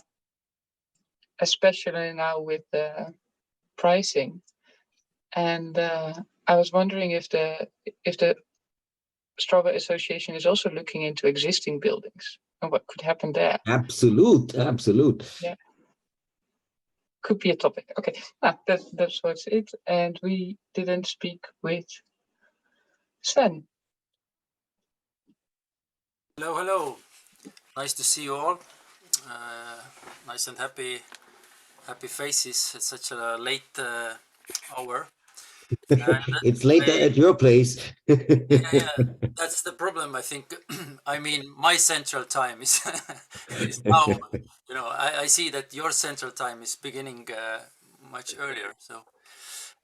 especially now with the pricing. And I was wondering if the Strabag Association is also looking into existing buildings and what could happen there. Absolute. Yeah. Could be a topic. Okay, that's what's it. And we didn't speak with Sven. Hello. Nice to see you all. Nice and happy faces at such a late hour. It's later at your place. Yeah, that's the problem, I think. I mean, my central time is, is now, you know, I see that your central time is beginning much earlier. So,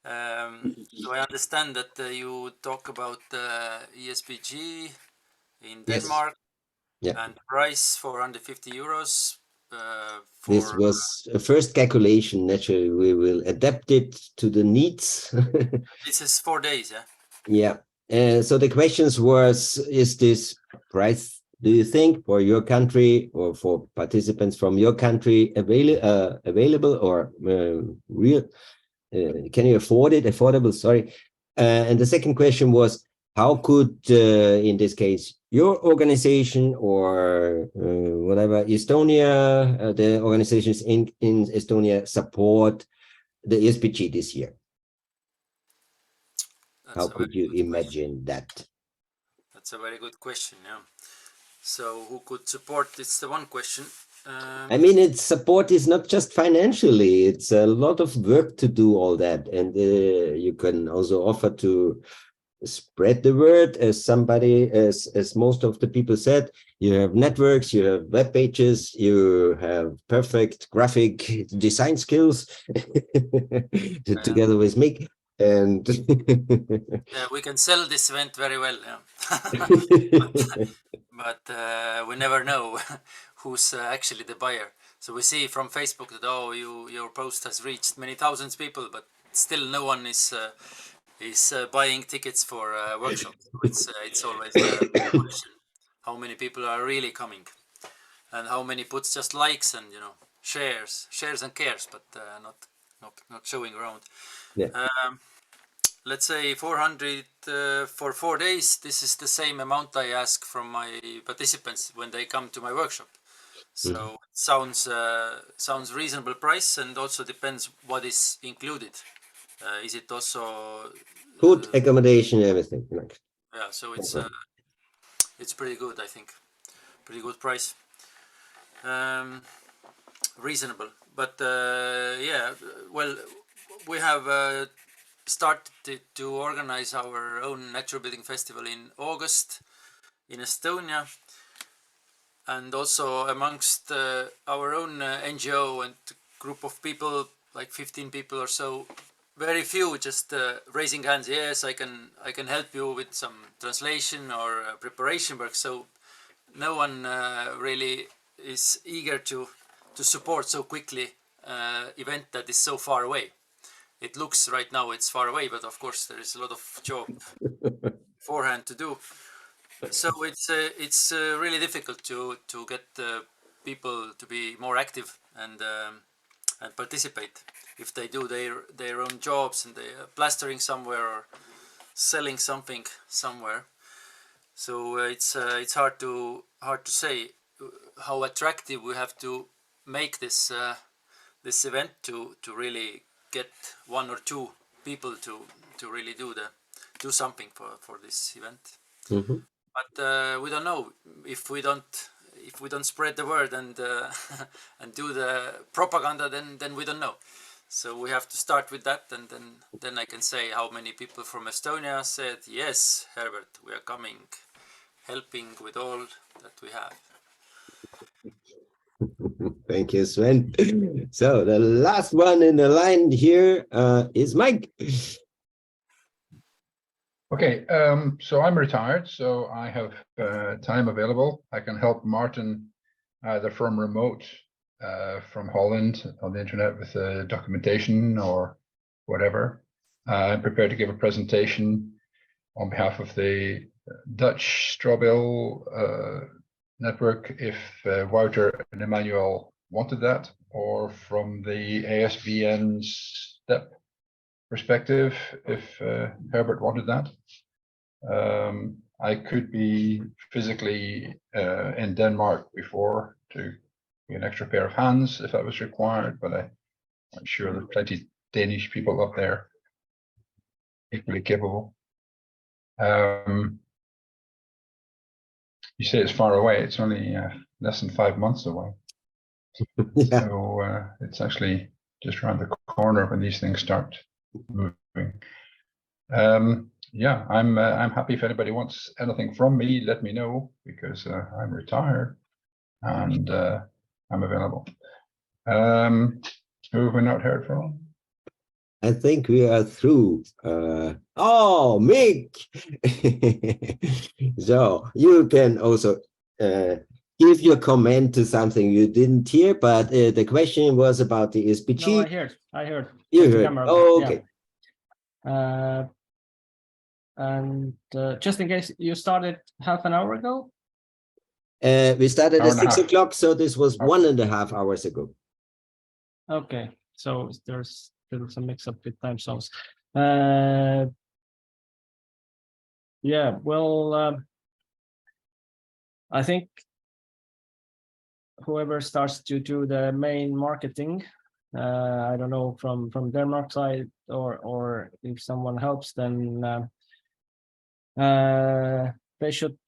so I understand that you talk about ESBG in Yes. Denmark, Yeah. and price for under 50 euros. This was a first calculation. Naturally, we will adapt it to the needs. This is 4 days, yeah? Yeah. So the questions was, is this price, do you think, for your country or for participants from your country available or real? Can you afford it? Affordable, sorry. And the second question was, how could, in this case, your organization or whatever, Estonia, the organizations in Estonia support the ESBG this year? How could you imagine that? That's a very good question, yeah. So who could support? It's the one question. I mean, its support is not just financially, it's a lot of work to do all that. And you can also offer to spread the word, as somebody, as most of the people said. You have networks, you have web pages, you have perfect graphic design skills together with Mick. And yeah, we can sell this event very well, yeah. but we never know who's actually the buyer. So we see from Facebook that, oh, your post has reached many thousands of people, but still no one is buying tickets for workshops. It's always the question: how many people are really coming, and how many puts just likes and, you know, shares and cares, but not showing around. Yeah. Let's say 400 for 4 days. This is the same amount I ask from my participants when they come to my workshop. So it sounds reasonable price, and also depends what is included. Is it also food, accommodation, everything? Yeah, so it's pretty good, I think. Pretty good price. Reasonable, but yeah. Well, we have started to organize our own natural building festival in August in Estonia, and also amongst our own NGO and group of people, like 15 people or so, very few just raising hands. Yes, I can help you with some translation or preparation work. So no one really is eager to support so quickly event that is so far away. It looks right now it's far away, but of course there is a lot of job beforehand to do. So it's really difficult to get people to be more active and participate if they do their own jobs and they are plastering somewhere or selling something somewhere. So it's hard to say how attractive we have to make this this event to really get 1 or 2 people to really do something for this event. But we don't know if we don't spread the word and and do the propaganda, then we don't know. So we have to start with that, and then I can say how many people from Estonia said, yes, Herbert, we are coming, helping with all that we have. Thank you, Sven. So the last one in the line here is Mike. Okay, so I'm retired, so I have time available. I can help Martin either from remote, from Holland on the internet with documentation or whatever. I'm prepared to give a presentation on behalf of the Dutch Strawbill network if Wouter and Emmanuel wanted that, or from the ASBN step perspective if Herbert wanted that. I could be physically in Denmark before to be an extra pair of hands if that was required, but I'm sure there's plenty Danish people up there equally capable. You say it's far away, it's only less than 5 months away. Yeah. So it's actually just around the corner when these things start moving. Yeah, I'm happy if anybody wants anything from me, let me know, because I'm retired and I'm available. Who have we not heard from? I think we are through. Oh, Mick! So you can also give your comment to something you didn't hear, but the question was about the ESBG. No, I heard. You Just the heard. camera. Oh, okay. Yeah. And just in case, you started half an hour ago? We started Hour at and a 6 half. o'clock, so this was 1.5 hours ago. Okay, so there's a mix-up with time zones. Yeah, well, I think whoever starts to do the main marketing, I don't know from Denmark side or if someone helps, then they should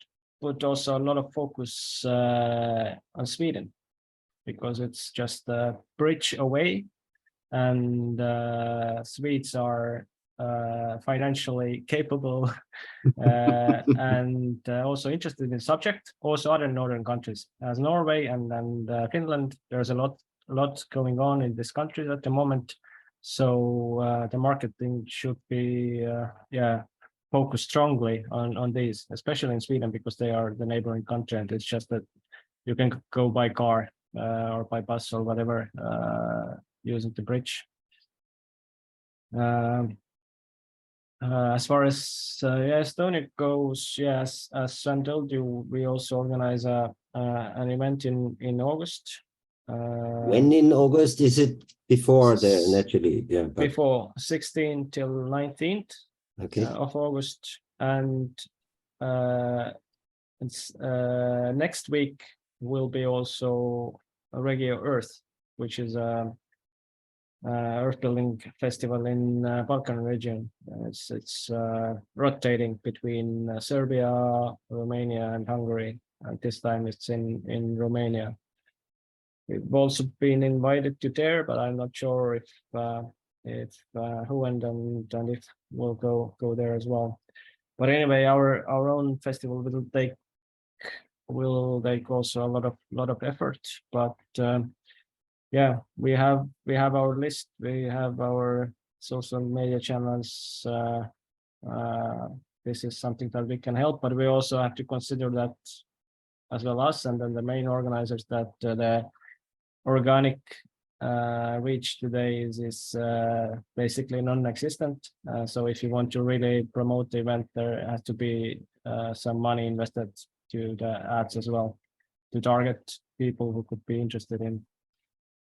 put also a lot of focus on Sweden, because it's just a bridge away, and Swedes are financially capable and also interested in the subject. Also other northern countries, as Norway and Finland, there's a lot going on in these countries at the moment. So the marketing should be focused strongly on these, especially in Sweden, because they are the neighboring country, and it's just that you can go by car or by bus or whatever using the bridge. As far as Estonia goes, yes, as Sven told you, we also organize an event in August. When in August? Is it before the naturally? Yeah. Before 16th till 19th of August, and it's next week will be also a Regio Earth, which is a earth building festival in Balkan region. It's rotating between Serbia, Romania, and Hungary. And this time it's in Romania. We've also been invited to there, but I'm not sure if who and if we'll go there as well. But anyway, our own festival will take also a lot of effort. But yeah, we have our list. We have our social media channels. This is something that we can help, but we also have to consider that as well, us and then the main organizers, that the organic reach today is basically non-existent. So if you want to really promote the event, there has to be some money invested to the ads as well, to target people who could be interested in.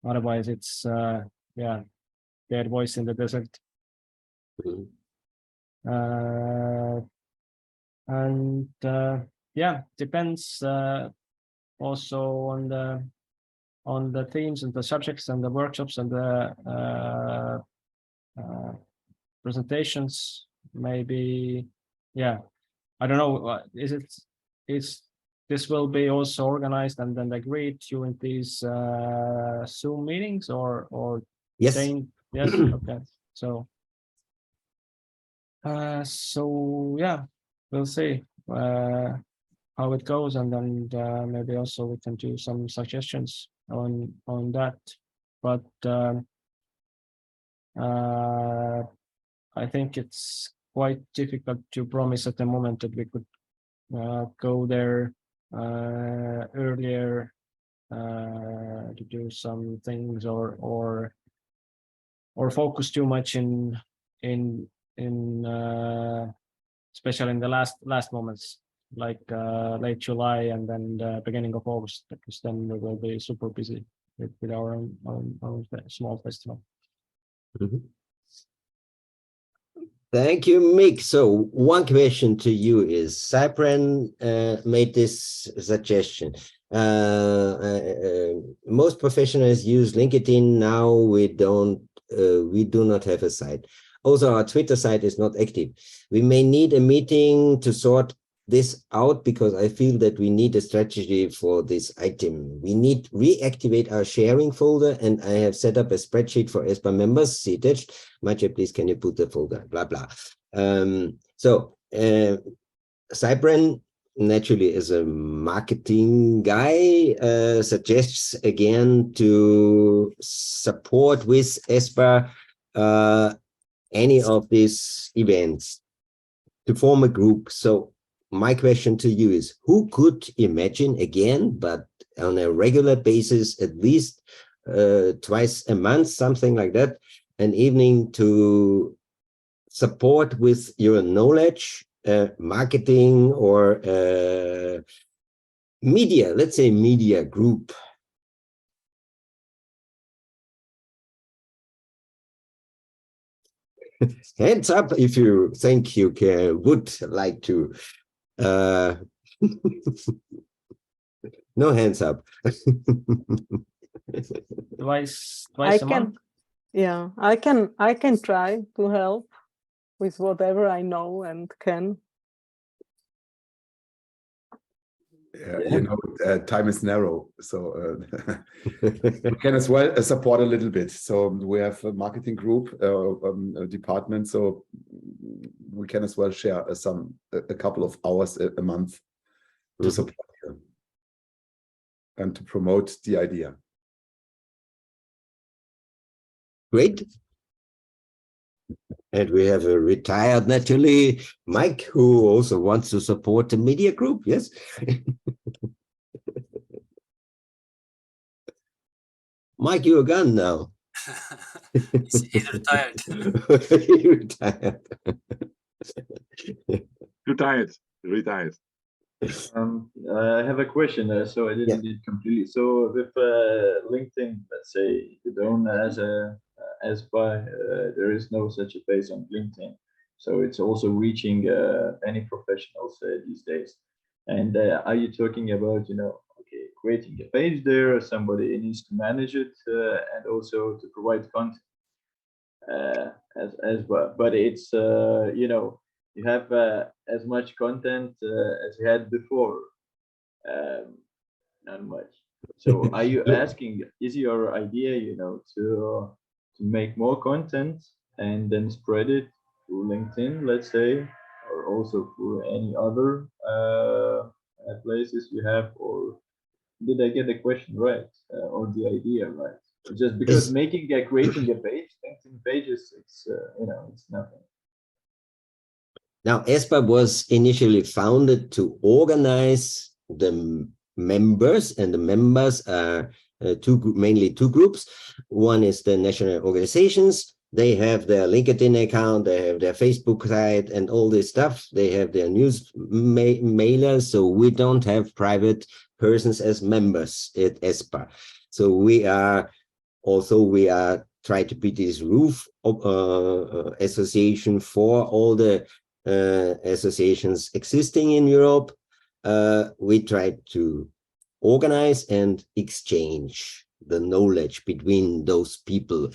Otherwise, it's dead voice in the desert. And depends also on the themes and the subjects and the workshops and the presentations. Maybe, I don't know. This will be also organized and then agreed during these Zoom meetings, or yes, yes, okay. So we'll see how it goes, and then maybe also we can do some suggestions on that. But I think it's quite difficult to promise at the moment that we could go there earlier to do some things, or focus too much in especially in the last moments, like late July and then the beginning of August, because then we will be super busy with our own small festival. Thank you, Mick. So one question to you is, Cypren made this suggestion. Most professionals use LinkedIn now. We do not have a site. Also, our Twitter site is not active. We may need a meeting to sort this out because I feel that we need a strategy for this item. We need reactivate our sharing folder, and I have set up a spreadsheet for ESBA members. See attached. Maciej, please, can you put the folder? Blah blah. Cypren naturally is a marketing guy, suggests again to support with ESBA any of these events, to form a group. So my question to you is, who could imagine again, but on a regular basis, at least twice a month, something like that, an evening to support with your knowledge, marketing or media, let's say media group? Hands up if you think you would like to. No hands up. Twice I a can, month. yeah, I can try to help with whatever I know and can. You know, time is narrow, so we can as well support a little bit. So we have a marketing group, a department, so we can as well share a couple of hours a month to support you and to promote the idea. Great. And we have a retired, naturally, Mike, who also wants to support the media group. Yes. Mike, you're gone now. He's retired. He's retired. Too tired. Retired. I have a question, so I didn't get completely. So with LinkedIn, let's say you don't as a ESBA, there is no such a page on LinkedIn, so it's also reaching any professionals these days. And are you talking about, you know, okay, creating a page there, somebody needs to manage it, and also to provide content as ESBA, but it's you know, you have as much content as you had before, not much. So are you asking, is your idea, you know, to make more content and then spread it through LinkedIn, let's say, or also through any other places you have? Or did I get the question right, or the idea right? Just because creating a page, LinkedIn pages, it's you know, it's nothing. Now, ESBA was initially founded to organize the members, and the members are mainly two groups. One is the national organizations. They have their LinkedIn account, they have their Facebook site and all this stuff. They have their news mailers. So we don't have private persons as members at ESBA. So we are trying to be this roof association for all the associations existing in Europe. We try to organize and exchange the knowledge between those people.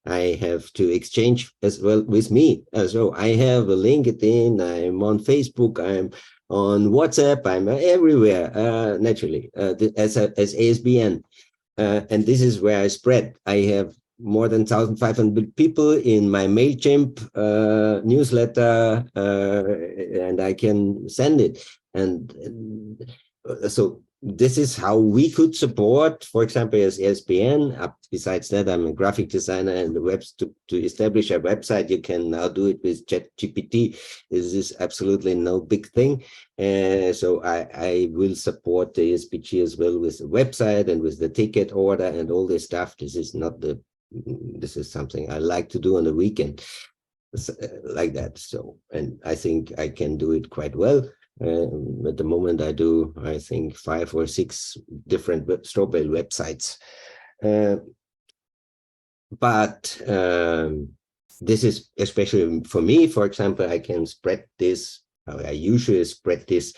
I have to exchange as well with me. So I have a LinkedIn, I'm on Facebook, I'm on WhatsApp, I'm everywhere, naturally, as ASBN. And this is where I spread. I have more than 1,500 people in my MailChimp newsletter, and I can send it. And so this is how we could support, for example, as ASBN. Besides that, I'm a graphic designer, and to establish a website, you can now do it with ChatGPT. This is absolutely no big thing. So I will support the ESBG as well with the website and with the ticket order and all this stuff. This is something I like to do on the weekend, like that. So, and I think I can do it quite well. At the moment, I do, I think, 5 or 6 different Strobel websites. But this is especially for me. For example, I can spread this. I usually spread this.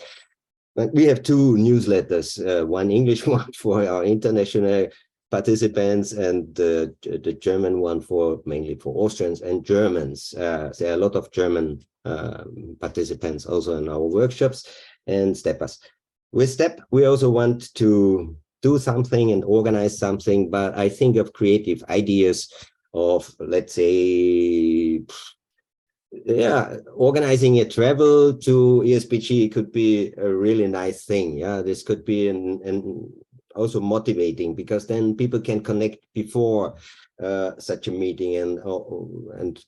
But we have 2 newsletters, one English one for our international participants, and the German one mainly for Austrians and Germans. There are a lot of German participants also in our workshops and steppers. With STEP, we also want to do something and organize something, but I think of creative ideas of, let's say, yeah, organizing a travel to ESBG could be a really nice thing. Yeah, this could be an also motivating, because then people can connect before such a meeting and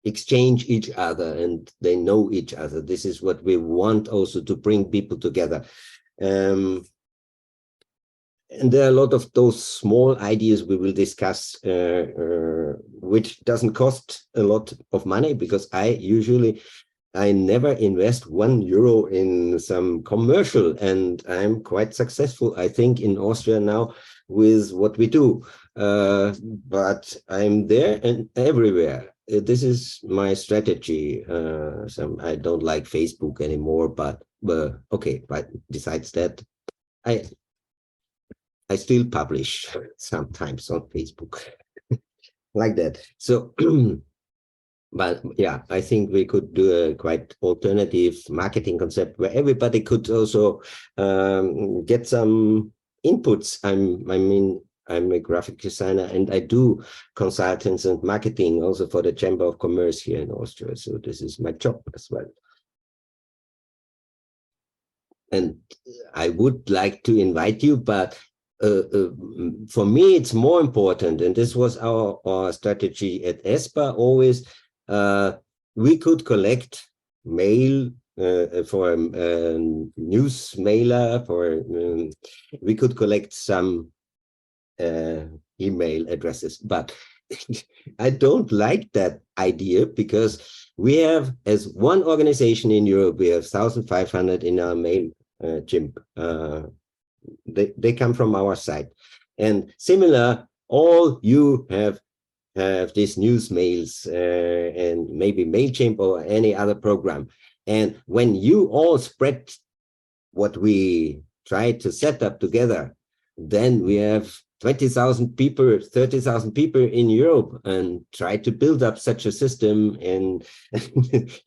exchange each other, and they know each other. This is what we want also, to bring people together. And there are a lot of those small ideas we will discuss, which doesn't cost a lot of money, because I never invest €1 in some commercial, and I'm quite successful, I think, in Austria now with what we do. But I'm there and everywhere. This is my strategy. I don't like Facebook anymore, but okay. But besides that, I still publish sometimes on Facebook like that. So, but yeah, I think we could do a quite alternative marketing concept where everybody could also get some inputs. I'm a graphic designer, and I do consultants and marketing also for the Chamber of Commerce here in Austria. So this is my job as well. And I would like to invite you, but for me, it's more important, and this was our strategy at ESBA always. We could collect mail for a news mailer, we could collect some email addresses, but I don't like that idea, because we have, as one organization in Europe, we have 1,500 in our mail chimp. They come from our site, and similar, all you have these news mails and maybe MailChimp or any other program. And when you all spread what we try to set up together, then we have 20,000 people, 30,000 people in Europe, and try to build up such a system. And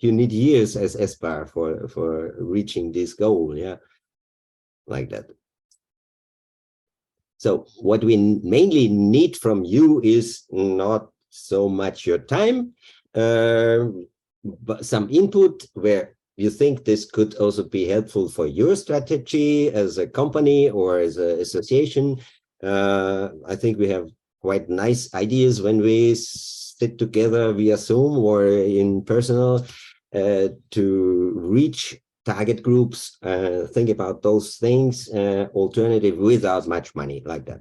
you need years as ESBA for reaching this goal. Yeah, like that. So what we mainly need from you is not so much your time, but some input where you think this could also be helpful for your strategy as a company or as an association. I think we have quite nice ideas when we sit together via Zoom or in personal to reach target groups, think about those things, alternative without much money, like that.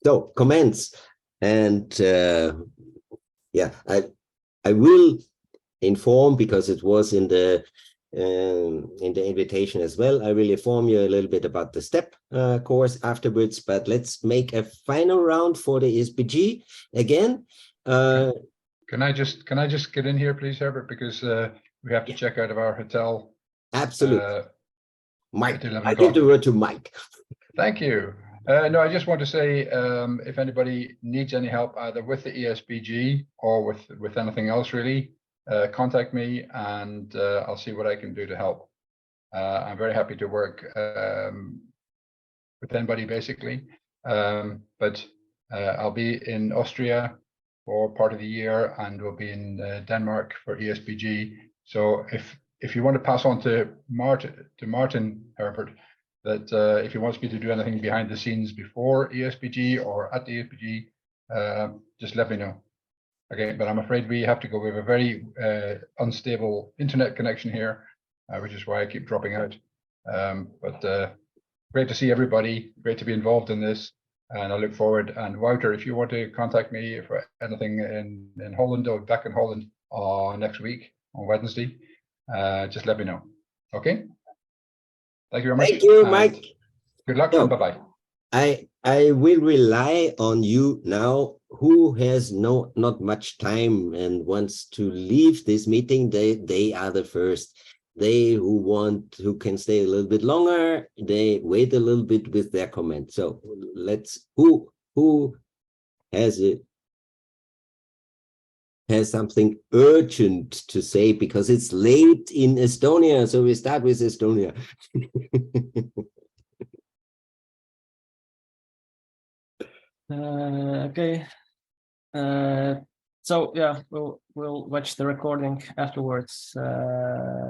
So comments, and yeah, I will inform, because it was in the invitation as well. I will inform you a little bit about the STEP course afterwards, but let's make a final round for the ESBG again. Can I just get in here, please, Herbert, because we have to check out of our hotel. Absolutely. Mike, I give the word to Mike. Thank you. No, I just want to say, if anybody needs any help either with the ESBG or with anything else, really, contact me, and I'll see what I can do to help. I'm very happy to work with anybody, basically. But I'll be in Austria for part of the year, and we'll be in Denmark for ESBG. So if you want to pass on to Martin Herbert, that if he wants me to do anything behind the scenes before ESBG or at the ESBG, just let me know. Okay, but I'm afraid we have to go. We have a very unstable internet connection here, which is why I keep dropping out. But great to see everybody. Great to be involved in this, and I look forward. And Wouter, if you want to contact me for anything in Holland or back in Holland next week on Wednesday, just let me know. Okay. Thank you very much. Thank you, Mike. Good luck, and bye-bye. I will rely on you now. Who has not much time and wants to leave this meeting, they are the first. They who can stay a little bit longer, they wait a little bit with their comment. So who who has something urgent to say, because it's late in Estonia. So we start with Estonia. Okay. So yeah, we'll watch the recording afterwards.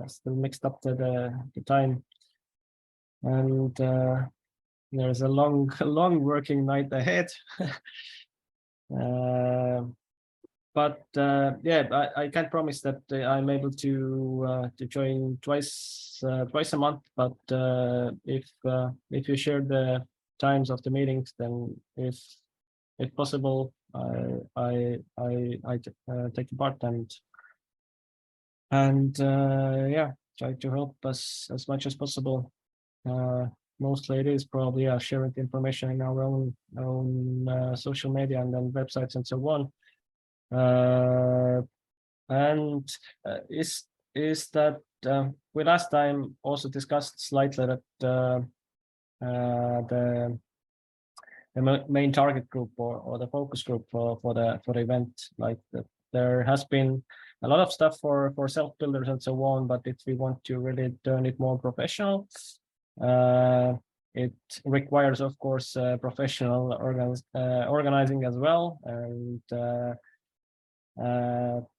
Still mixed up to the time, and there's a long working night ahead. But yeah, I can't promise that I'm able to join twice a month. But if you share the times of the meetings, then if possible, I take part and yeah, try to help us as much as possible. Mostly it is probably sharing the information in our own social media and then websites and so on. And is that we last time also discussed slightly that the main target group or the focus group for the event, like that there has been a lot of stuff for self-builders and so on, but if we want to really turn it more professional, it requires, of course, professional organizing as well. And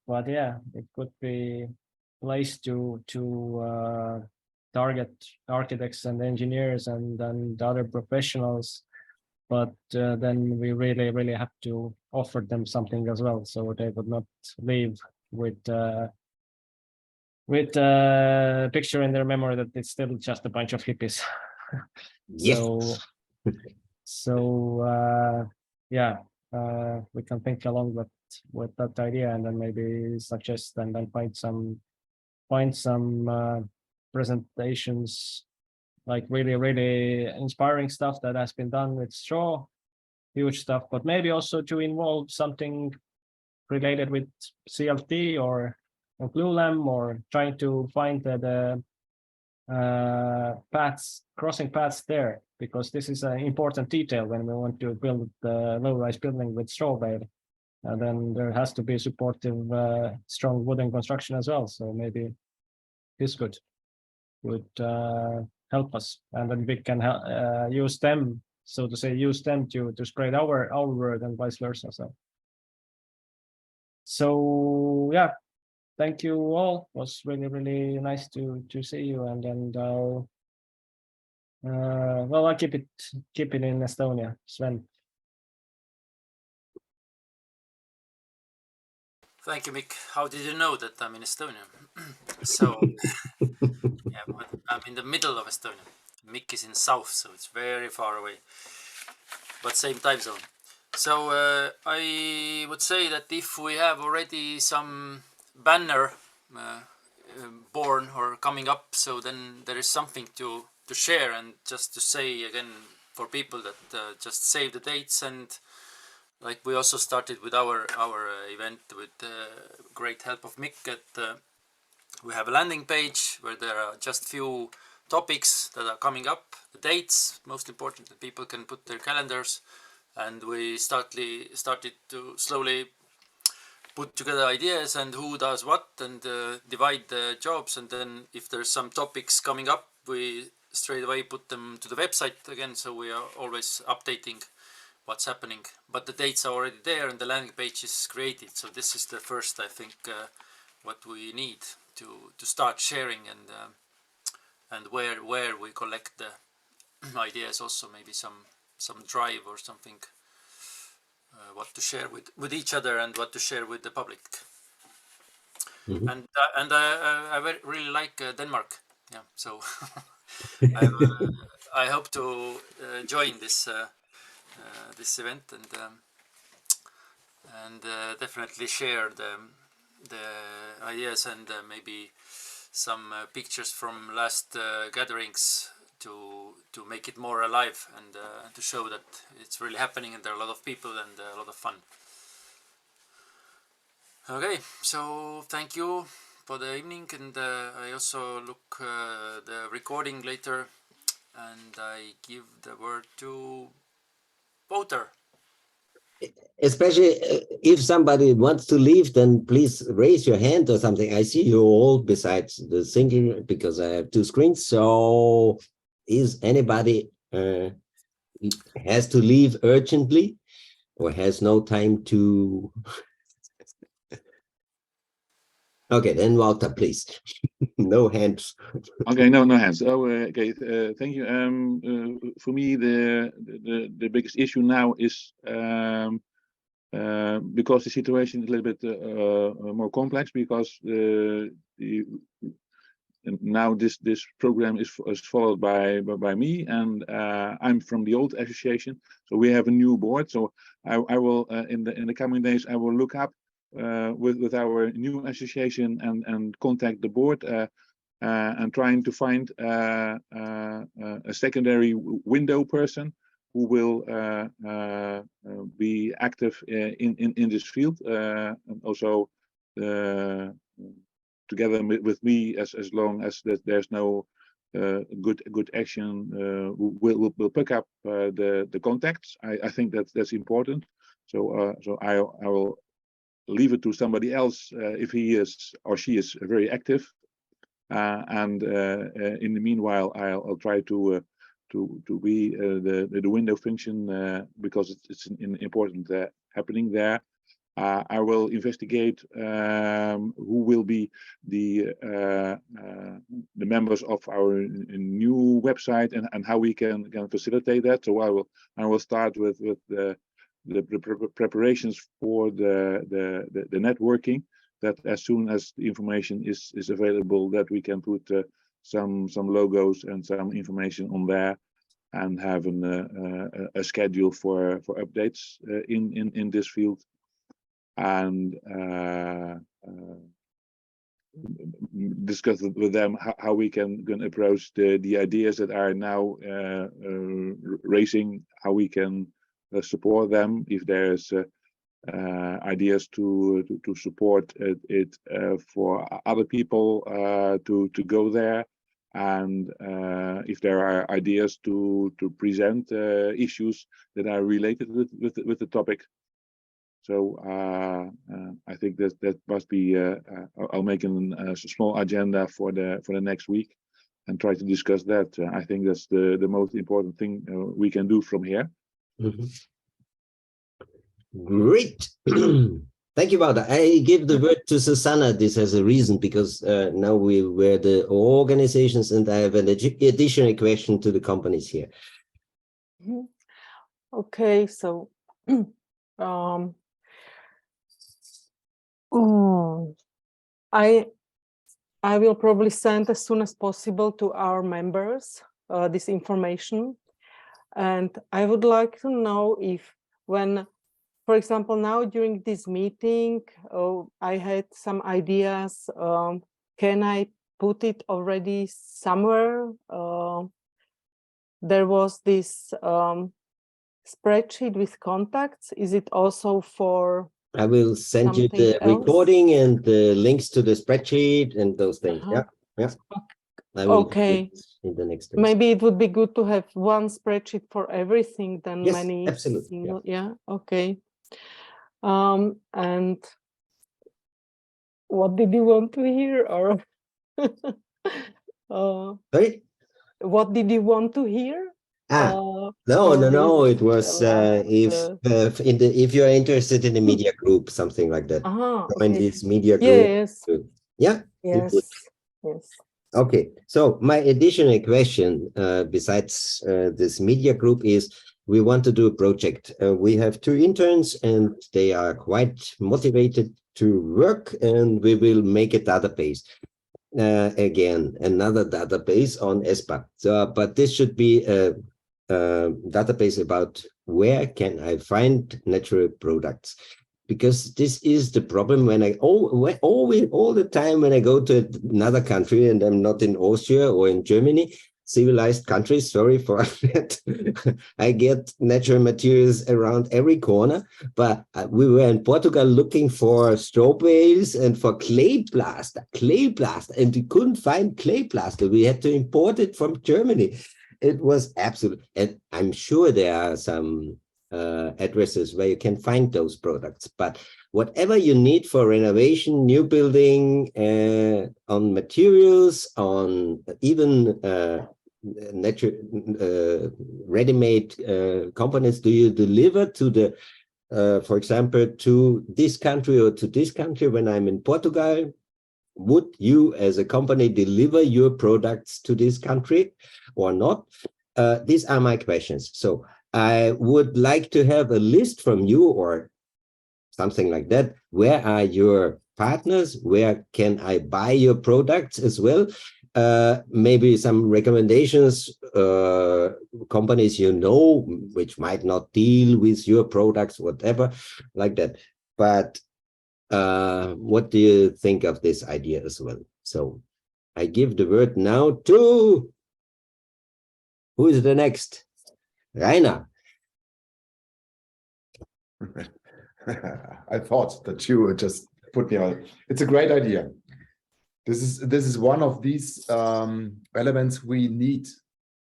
but yeah, it could be place to target architects and engineers and other professionals, but then we really have to offer them something as well, so they would not leave with a picture in their memory that it's still just a bunch of hippies. Yes. So yeah, we can think along with that idea, and then maybe suggest and then find some presentations, like really inspiring stuff that has been done with straw, huge stuff, but maybe also to involve something related with CLT or glulam, or trying to find the crossing paths there, because this is an important detail when we want to build the low-rise building with straw bale. And then there has to be supportive, strong wooden construction as well. So maybe this would help us, and then we can use them, so to say, to spread our word and vice versa. So yeah, thank you all. It was really nice to see you, and I'll well, I'll keep it in Estonia. Sven. Thank you, Mick. How did you know that I'm in Estonia? So, yeah, I'm in the middle of Estonia. Mick is in south, so it's very far away, but same time zone. So I would say that if we have already some banner born or coming up, so then there is something to share, and just to say again for people that just save the dates. And like we also started with our event with great help of Mick, we have a landing page where there are just few topics that are coming up, the dates, most important, that people can put their calendars, and we started to slowly put together ideas and who does what, and divide the jobs. And then if there's some topics coming up, we straight away put them to the website again, so we are always updating what's happening. But the dates are already there and the landing page is created, so this is the first, I think, what we need to start sharing, and where we collect the ideas, also maybe some drive or something, what to share with each other and what to share with the public. Mm-hmm. And I really like Denmark, yeah, so I hope to join this this event, and definitely share the ideas, and maybe some pictures from last gatherings to make it more alive, and to show that it's really happening and there are a lot of people and a lot of fun. Okay, so thank you for the evening, and I also look the recording later, and I give the word to Wouter. especially if somebody wants to leave, then please raise your hand or something. I see you all besides the single, because I have two screens. So is anybody has to leave urgently or has no time to? Okay, then Walter, please. No hands. Okay, no hands. Oh, okay. Thank you. For me, the biggest issue now is because the situation is a little bit more complex, because now this program is followed by me, and I'm from the old association, so we have a new board. So I will in the coming days I will look up with our new association and contact the board and trying to find a secondary window person who will be active in this field, and also together with me, as long as there's no good action, will pick up the contacts. I think that's important. So I will leave it to somebody else if he is or she is very active, and in the meanwhile I'll try to be the window function, because it's an important happening there. I will investigate who will be the members of our new website and how we can facilitate that. So I will start with the preparations for the networking, that as soon as the information is available, that we can put some logos and some information on there, and have a schedule for updates in this field, and discuss with them how we can approach the ideas that are now raising, how we can support them if there's ideas to support it for other people to go there, and if there are ideas to present issues that are related with the topic. So I think that must be. I'll make a small agenda for the next week and try to discuss that. I think that's the most important thing we can do from here. Mm-hmm. Great. Thank you, Walter. I give the word to Susanna. This has a reason, because now we were the organizations, and I have an additional question to the companies here. Okay, so I will probably send as soon as possible to our members this information, and I would like to know if, when, for example, now during this meeting, I had some ideas. Can I put it already somewhere? There was this spreadsheet with contacts. Is it also for? I will send you the recording and the links to the spreadsheet and those things. Yeah. I will okay. In the next days. Maybe it would be good to have one spreadsheet for everything than yes, many. Absolutely. Single, yeah. Okay. And what did you want to hear, or sorry? What did you want to hear? No. It was if you are interested in the media group, something like that. Join this media group. Yes. Yeah. Yes. Yes. Okay. So my additional question, besides this media group, is we want to do a project. We have 2 interns, and they are quite motivated to work, and we will make a database. Again, another database on ESBA. So, but this should be a database about where can I find natural products, because this is the problem when I all the time when I go to another country, and I'm not in Austria or in Germany, civilized countries, sorry for that. I get natural materials around every corner, but we were in Portugal looking for straw bales and for clay plaster, and we couldn't find clay plaster. We had to import it from Germany. It was absolute, and I'm sure there are some addresses where you can find those products. But whatever you need for renovation, new building, on materials, on even ready-made components, do you deliver to the, for example, to this country or to this country? When I'm in Portugal, would you as a company deliver your products to this country or not? These are my questions. So I would like to have a list from you or something like that. Where are your partners? Where can I buy your products as well? Maybe some recommendations, companies you know, which might not deal with your products, whatever, like that. But what do you think of this idea as well? So I give the word now to, who is the next? Rainer. I thought that you would just put me on. It's a great idea. This is one of these elements we need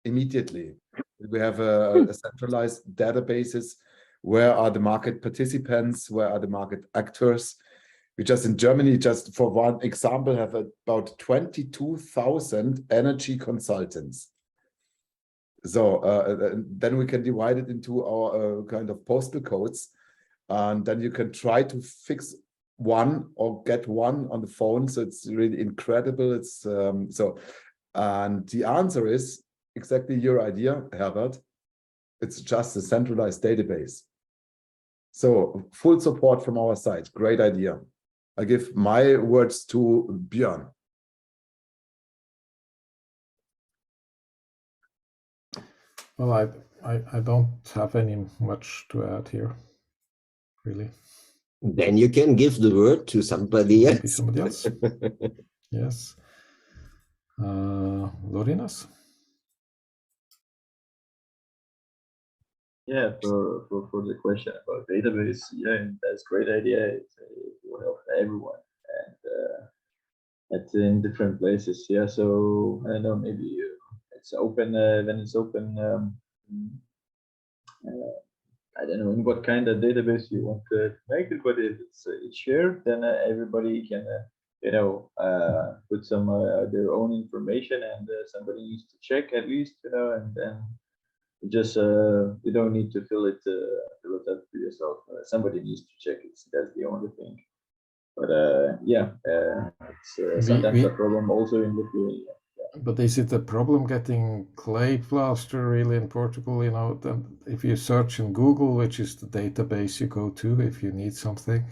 immediately. We have a centralized databases. Where are the market participants? Where are the market actors? We just in Germany, just for one example, have about 22,000 energy consultants. So then we can divide it into our kind of postal codes, and then you can try to fix one or get one on the phone. So it's really incredible. It's and the answer is exactly your idea, Herbert. It's just a centralized database. So full support from our side. Great idea. I give my words to Björn. Well, I don't have any much to add here, really. Then you can give the word to somebody else. Maybe somebody else. Yes. Lorenz? Yeah, for the question about database, yeah, that's a great idea. It will help everyone, and it's in different places. Yeah, so I don't know, maybe it's open when it's open. I don't know in what kind of database you want to make it, but if it's shared, then everybody can put some their own information, and somebody needs to check at least, and then just you don't need to fill it up for yourself. Somebody needs to check it. That's the only thing. But yeah, it's sometimes a problem also in Lithuania. But is it a problem getting clay plaster really in Portugal? You know, if you search in Google, which is the database you go to if you need something,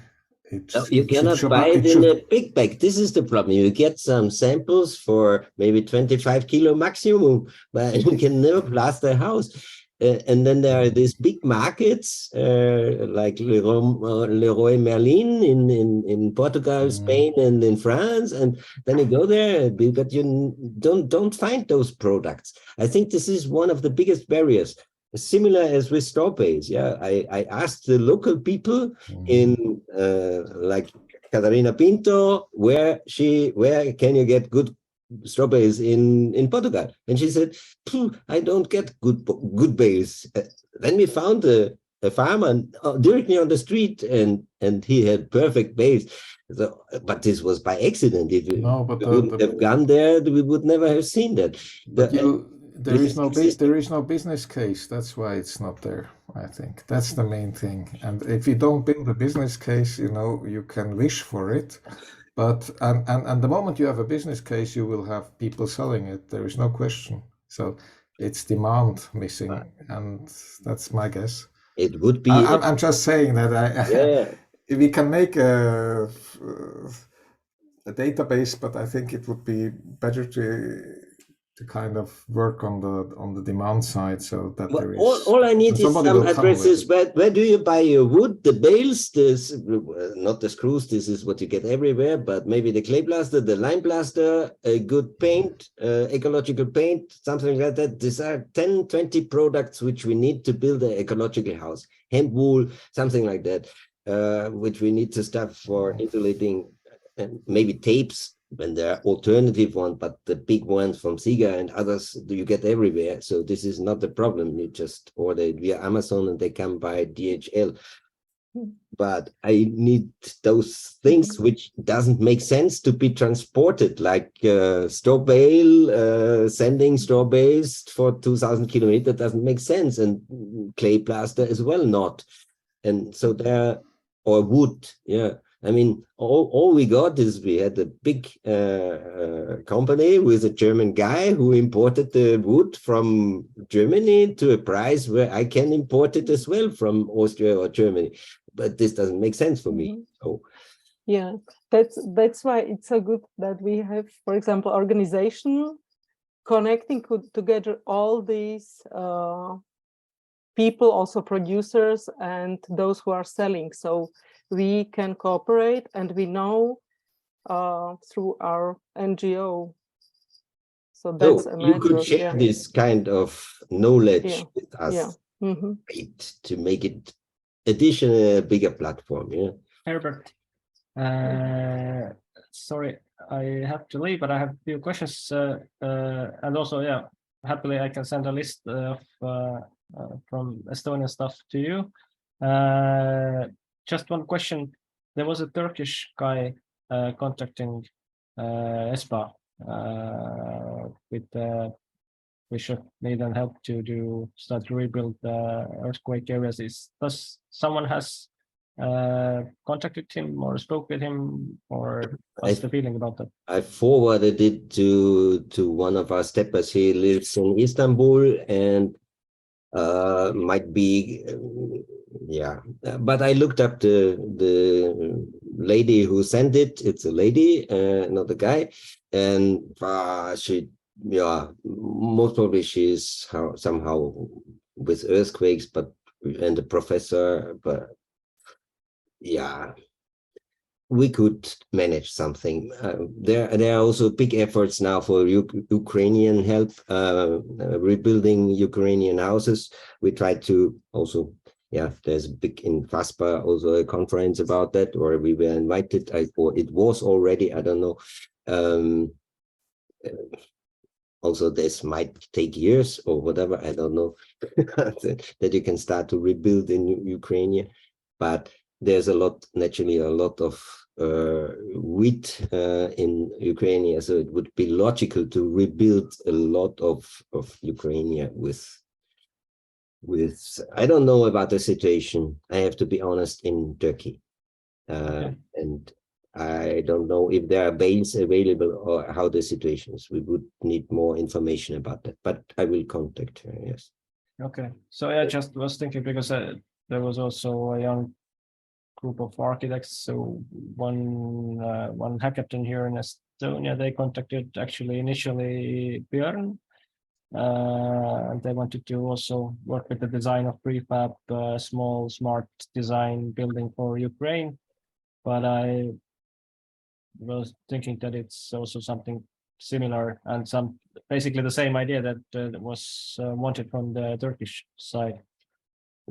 you cannot buy it in a big bag. This is the problem. You get some samples for maybe 25 kilo maximum, but you can never plaster a house. And then there are these big markets like Leroy Merlin in Portugal, Spain, and in France, and then you go there, but you don't find those products. I think this is one of the biggest barriers. Similar as with straw bales. Yeah, I asked the local people in like Catarina Pinto where can you get good straw bales in Portugal, and she said, I don't get good bales. Then we found a farmer directly on the street, and he had perfect bales. So, but this was by accident. If we wouldn't have gone there, we would never have seen that. There is no business case. That's why it's not there. I think that's the main thing. And if you don't build a business case, you can wish for it. But and the moment you have a business case, you will have people selling it. There is no question. So it's demand missing, and that's my guess. It would be. I'm just saying that if we can make a database, but I think it would be better to kind of work on the demand side, so that there is. All I need is some addresses. Where do you buy your wood, the bales, not the screws, this is what you get everywhere, but maybe the clay plaster, the lime plaster, a good paint, ecological paint, something like that. These are 10, 20 products which we need to build an ecological house. Hemp wool, something like that, which we need to stuff for insulating, and maybe tapes. when there are alternative ones, but the big ones from Sega and others you get everywhere. So this is not the problem. You just order it via Amazon and they come by DHL. But I need those things which doesn't make sense to be transported, like straw bale, sending straw bales for 2,000 kilometers doesn't make sense, and clay plaster as well not. And so there, or wood, yeah. I mean, all we got is we had a big company with a German guy who imported the wood from Germany to a price where I can import it as well from Austria or Germany. But this doesn't make sense for me. So yeah, that's why it's so good that we have, for example, organization connecting together all these people, also producers and those who are selling. So we can cooperate, and we know through our NGO. So that's a you could network, share this kind of knowledge with us, yeah. to make it additional bigger platform. Yeah, Herbert, sorry, I have to leave, but I have a few questions, and also, yeah, happily I can send a list of from Estonian stuff to you. Just one question: there was a Turkish guy contacting ESBA with we should need and help to start to rebuild earthquake areas. Does someone has contacted him or spoke with him, or what's the feeling about that? I forwarded it to one of our steppers. He lives in Istanbul and might be, yeah. But I looked up the lady who sent it. It's a lady, not a guy, and she, yeah, most probably she's somehow with earthquakes, but and a professor, but yeah, we could manage something. There are also big efforts now for Ukrainian help, rebuilding Ukrainian houses. We try to also, yeah, there's a big in VESPA also a conference about that, or we were invited, or it was already, I don't know. Also, this might take years or whatever, I don't know, that you can start to rebuild in Ukraine. But there's naturally a lot of wheat in Ukraine, so it would be logical to rebuild a lot of Ukraine with I don't know about the situation, I have to be honest, in Turkey. And I don't know if there are bales available or how the situation is. We would need more information about that, but I will contact her, yes. Okay, so I just was thinking, because there was also a young group of architects. So one hackathon here in Estonia, they contacted actually initially Björn, and they wanted to also work with the design of prefab, small smart design building for Ukraine. But I was thinking that it's also something similar and basically the same idea that was wanted from the Turkish side.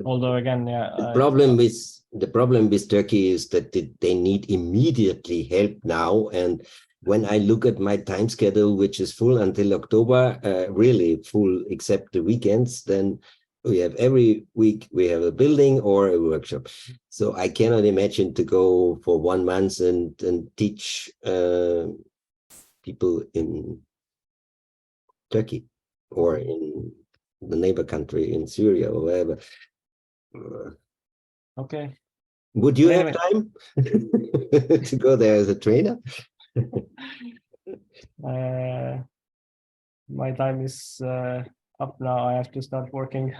Although again, yeah, the problem with Turkey is that they need immediately help now. And when I look at my time schedule, which is full until October, really full except the weekends, then we have every week we have a building or a workshop. So I cannot imagine to go for 1 month and teach people in Turkey or in the neighbor country in Syria or wherever. Okay. Would you have time to go there as a trainer? My time is up now. I have to start working.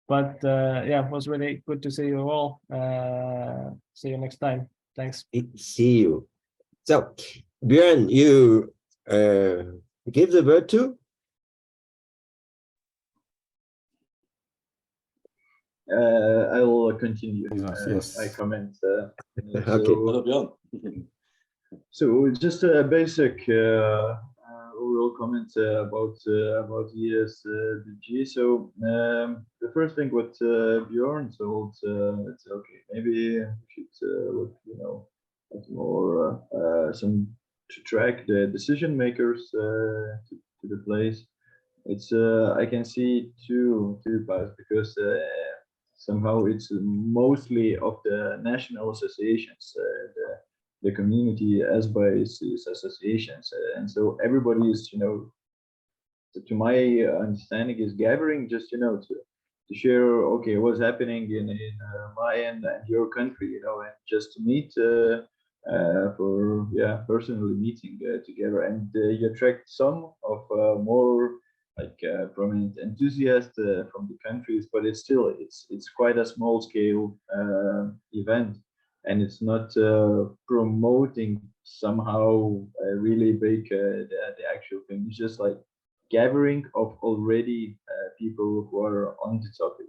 But yeah, it was really good to see you all. See you next time. Thanks. See you. So, Björn, you give the word to? I will continue. Yes. I comment. Okay. So just a basic overall comment about ESBG. So the first thing what Björn told, it's okay. Maybe we should look, to track the decision makers to the place. It's I can see two paths, because somehow it's mostly of the national associations, the community ESBA is associations, and so everybody is, you know, to my understanding, is gathering just, you know, to share, okay, what's happening in my end and your country, you know, and just to meet for personally meeting together, and you attract some of more like prominent enthusiasts from the countries, but it's still it's quite a small scale event, and it's not promoting somehow really big the actual thing. It's just like gathering of already people who are on the topic.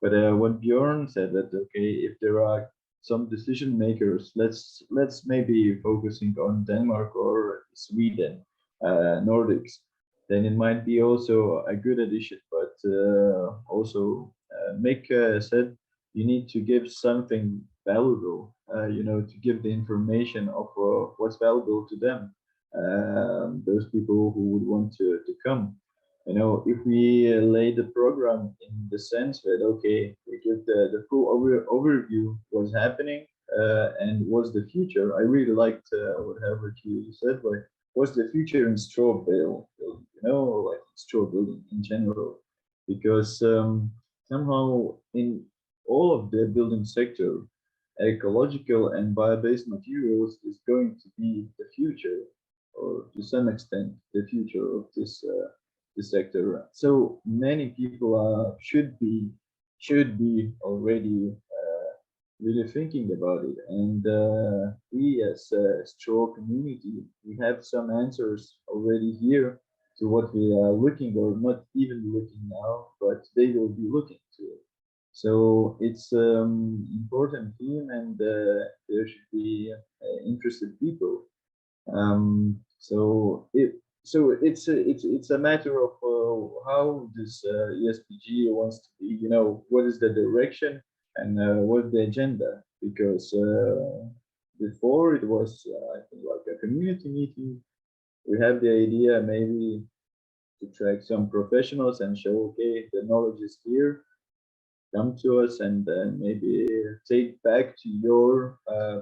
But what Björn said, that okay, if there are some decision makers, let's maybe focusing on Denmark or Sweden, Nordics, then it might be also a good addition. But also make said, you need to give something valuable, you know, to give the information of what's valuable to them, those people who would want to come. You know, if we lay the program in the sense that, okay, we give the full overview what's happening and what's the future. I really liked what Herbert you said, like, what's the future in straw building, you know, like straw building in general, because somehow in all of the building sector, ecological and bio-based materials is going to be the future, or to some extent the future of this sector. So many people should be already really thinking about it, and we as a straw community, we have some answers already here to what we are looking, or not even looking now, but they will be looking to it. So it's important theme, and there should be interested people. So it's a matter of how this ESBG wants to be. You know, what is the direction and what's the agenda? Because before it was, I think, like a community meeting. We have the idea maybe to track some professionals and show, okay, the knowledge is here. Come to us, and maybe take back to your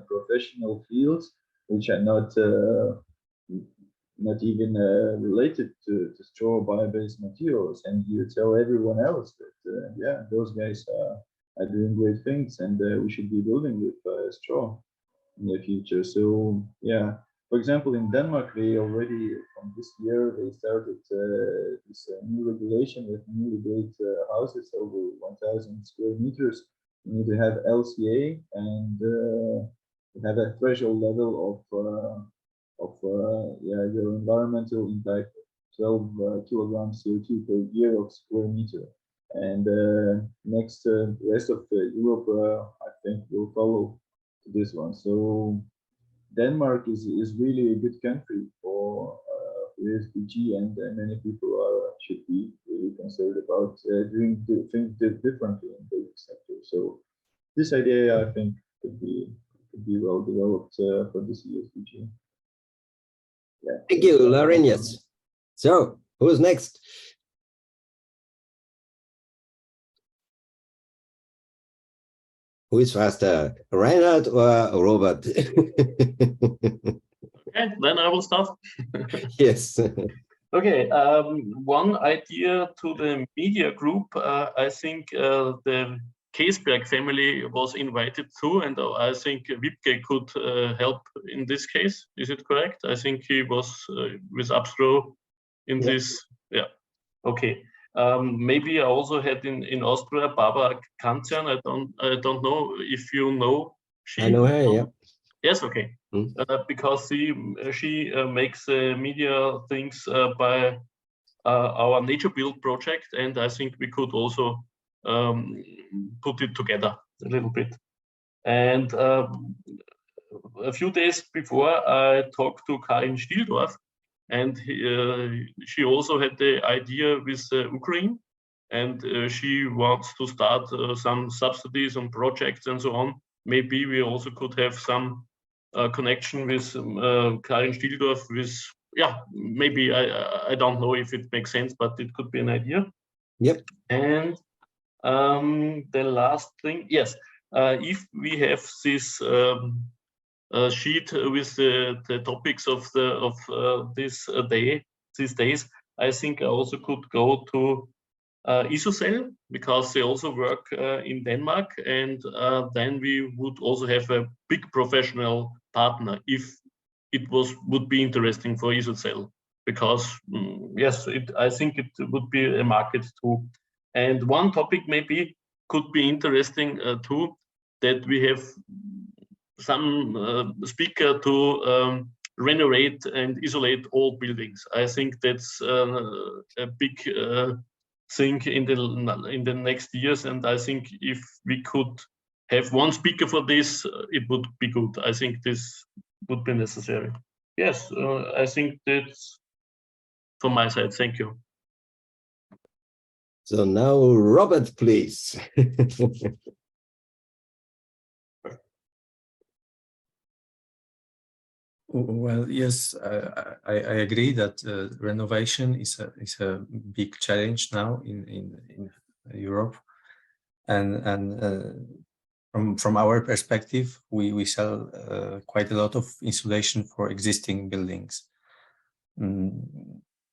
professional fields, which are not even related to straw bio-based materials, and you tell everyone else that yeah, those guys are doing great things, and we should be building with straw in the future. So yeah, for example, in Denmark, they already from this year they started this new regulation with newly built houses over 1,000 square meters. You need to have LCA and have a threshold level of your environmental impact, 12 kilograms CO2 per year of square meter. And next, rest of Europe, I think, will follow this one. So Denmark is really a good country for ESBG, and many people should be really concerned about doing things differently in the sector. So this idea, I think, could be well developed for this ESBG. Yeah. Thank you, Lorenz. So who's next? Who is faster, Reinhard or Robert? Okay, then I will start. Yes. Okay, one idea to the media group, I think the Keesberg family was invited too, and I think Wipke could help in this case. Is it correct? I think he was with Abstro in this. Yeah. Okay. Maybe I also had in Austria Barbara Kanzian. I don't know if you know. I know her. Yeah. Yes. Okay. Because she makes media things by our Nature Build project, and I think we could also put it together a little bit. And a few days before, I talked to Karin Stieldorf, and she also had the idea with Ukraine, and she wants to start some subsidies on projects and so on. Maybe we also could have some connection with Karin Stieldorf. With maybe I don't know if it makes sense, but it could be an idea. Yep. And the last thing, yes, if we have this sheet with the topics of these days, I think I also could go to Isocell, because they also work in Denmark, and then we would also have a big professional partner if it would be interesting for Isocell, because yes, I think it would be a market too. And one topic maybe could be interesting too, that we have some speaker to renovate and isolate all buildings. I think that's a big thing in the next years, and I think if we could have one speaker for this, it would be good. I think this would be necessary. Yes, I think that's from my side. Thank you. So now, Robert, please. Well, yes, I agree that renovation is a big challenge now in Europe, and from our perspective, we sell quite a lot of insulation for existing buildings.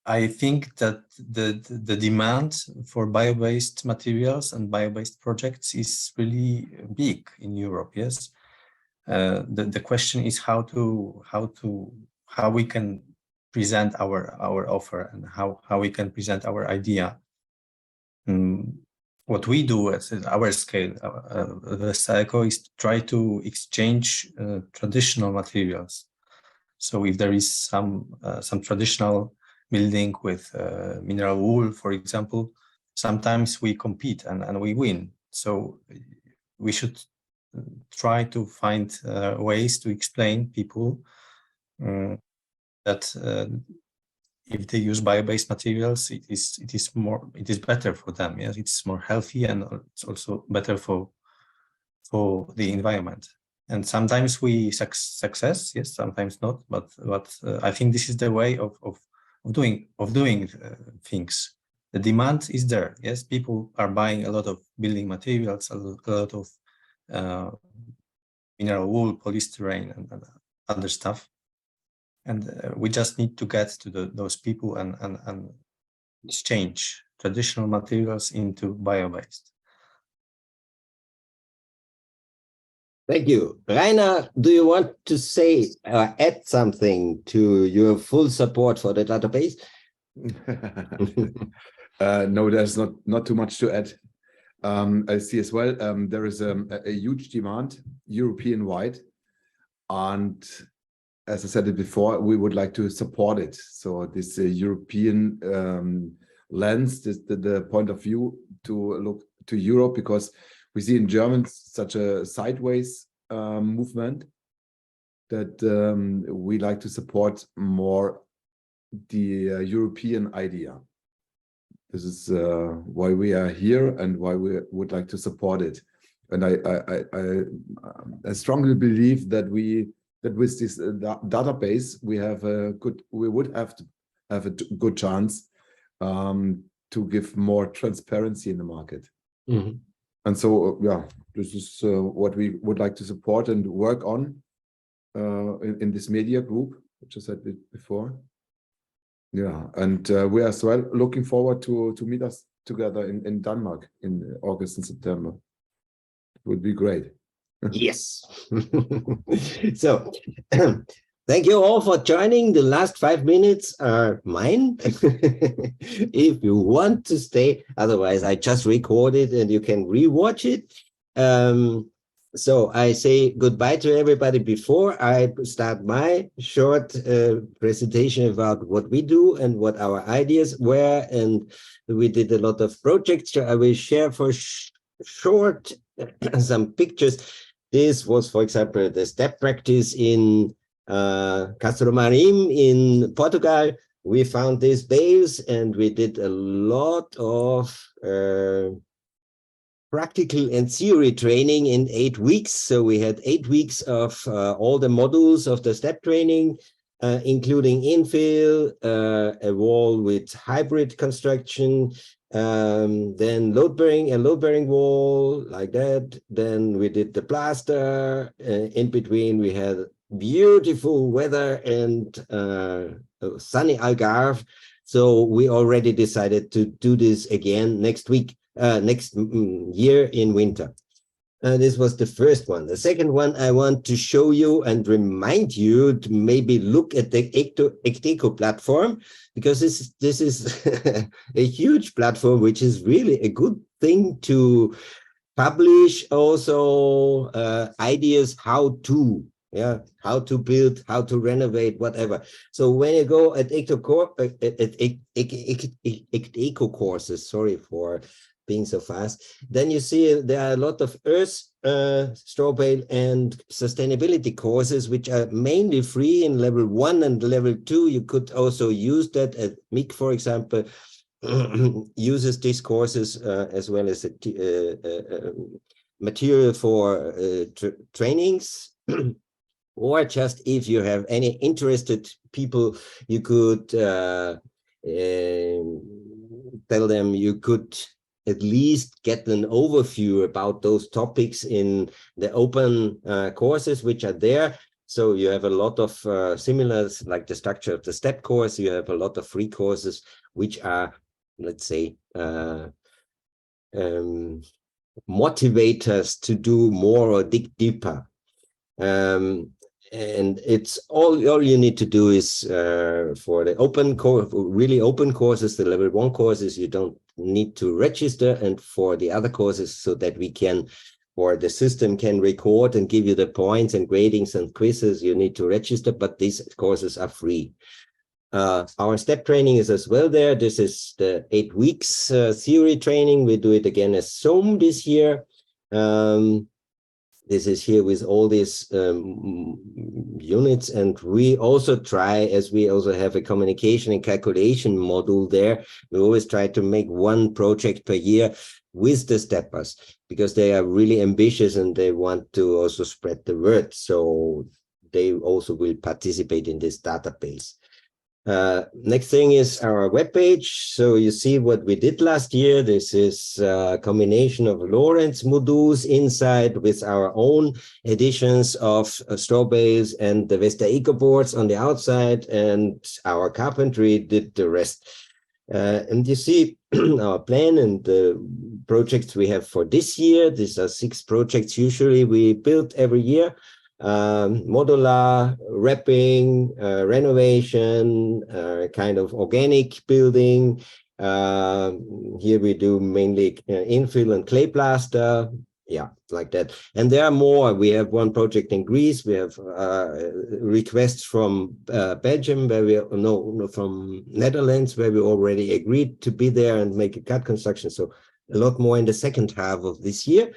I think that the demand for bio-based materials and bio-based projects is really big in Europe. Yes. The question is how we can present our offer and how we can present our idea. What we do at our scale, VestaEco, is try to exchange traditional materials. So if there is some traditional building with mineral wool, for example, sometimes we compete and we win. So we should try to find ways to explain people that if they use bio-based materials, it is better for them. Yes, it's more healthy, and it's also better for the environment. And sometimes we success, yes, sometimes not. But I think this is the way of doing things. The demand is there. Yes, people are buying a lot of building materials, a lot of mineral wool, polystyrene, and other stuff, and we just need to get to those people and exchange traditional materials into bio-based. Thank you. Rainer, do you want to say or add something to your full support for the database? No, there's not too much to add. I see as well, there is a huge demand European-wide, and as I said it before, we would like to support it. So this European lens, the point of view to look to Europe, because we see in Germany such a sideways movement that we like to support more the European idea. This is why we are here and why we would like to support it. And I strongly believe that with this database we would have a good chance to give more transparency in the market. Mm-hmm. And so yeah, this is what we would like to support and work on in this media group, which I said before. Yeah, and we are as well looking forward to meet us together in Denmark in August and September. It would be great. Yes. So thank you all for joining. The last 5 minutes are mine. If you want to stay, otherwise I just record it and you can rewatch it. So I say goodbye to everybody before I start my short presentation about what we do and what our ideas were. And we did a lot of projects. So I will share for short some pictures. This was, for example, the step practice in Castro Marim in Portugal. We found these bales and we did a lot of practical and theory training in 8 weeks. So we had 8 weeks of all the modules of the step training, including infill, a wall with hybrid construction, then a load-bearing wall like that. Then we did the plaster. In between, we had beautiful weather and sunny Algarve. So we already decided to do this again next year in winter. This was the first one. The second one, I want to show you and remind you to maybe look at the Ecococon platform, because this is a huge platform, which is really a good thing to publish also ideas how to build, how to renovate, whatever. So when you go at Ecococon, sorry for being so fast, then you see there are a lot of earth, straw bale and sustainability courses, which are mainly free in level 1 and level 2. You could also use that at MIC, for example, uses these courses as well as material for trainings. Or just if you have any interested people, you could tell them you could at least get an overview about those topics in the open courses which are there. So you have a lot of similars, like the structure of the step course. You have a lot of free courses which are, let's say, motivators to do more or dig deeper. And it's all you need to do is for the open course, really open courses, the level 1 courses, you don't need to register, and for the other courses, so that we can, or the system can record and give you the points and gradings and quizzes, you need to register, but these courses are free. Our step training is as well there. This is the 8 weeks theory training. We do it again as Zoom this year. This is here with all these units, and we also try, as we also have a communication and calculation module there, we always try to make 1 project per year with the steppers, because they are really ambitious and they want to also spread the word. So they also will participate in this database. Next thing is our webpage. So you see what we did last year. This is a combination of Lorenz modules inside with our own editions of straw bales and the VestaEco boards on the outside, and our carpentry did the rest. And you see our plan and the projects we have for this year. These are 6 projects usually we build every year. Modular, wrapping, renovation, kind of organic building. Here we do mainly infill and clay plaster. Yeah, like that. And there are more. We have 1 project in Greece. We have requests from Belgium, from Netherlands, where we already agreed to be there and make a cut construction. So a lot more in the second half of this year.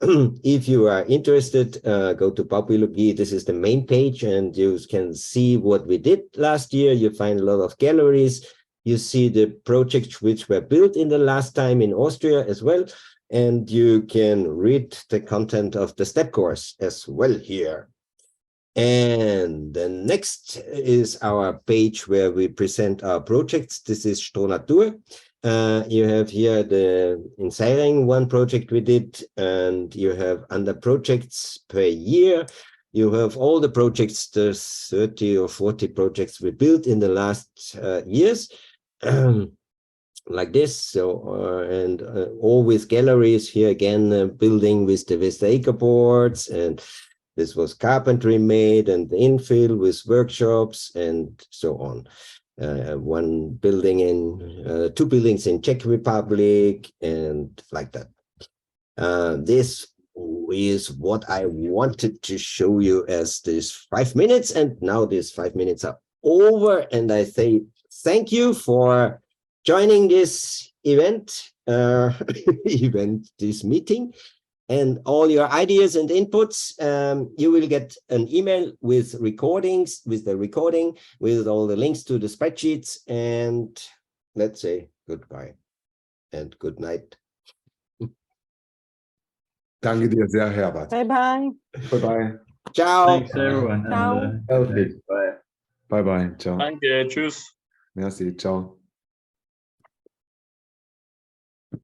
If you are interested, go to Biology. This is the main page, and you can see what we did last year. You find a lot of galleries. You see the projects which were built in the last time in Austria as well. And you can read the content of the step course as well here. And the next is our page where we present our projects. This is Stronatur. You have here the in Seiring 1 project we did, and you have under projects per year. You have all the projects, the 30 or 40 projects we built in the last years, like this. So, all with galleries here again, building with the VestaEco boards, and this was carpentry made, and the infill with workshops and so on. 1 building in 2 buildings in Czech Republic, and like that. This is what I wanted to show you as this 5 minutes, and now these 5 minutes are over, and I say thank you for joining this event, this meeting. And all your ideas and inputs, you will get an email with recordings, with the recording, with all the links to the spreadsheets. And let's say goodbye and good night. Danke dir sehr, Herbert. Bye bye. Bye bye. Ciao. Thanks everyone. Ciao. And, Healthy. bye. Bye bye. Ciao. Danke, tschüss. Merci. Ciao.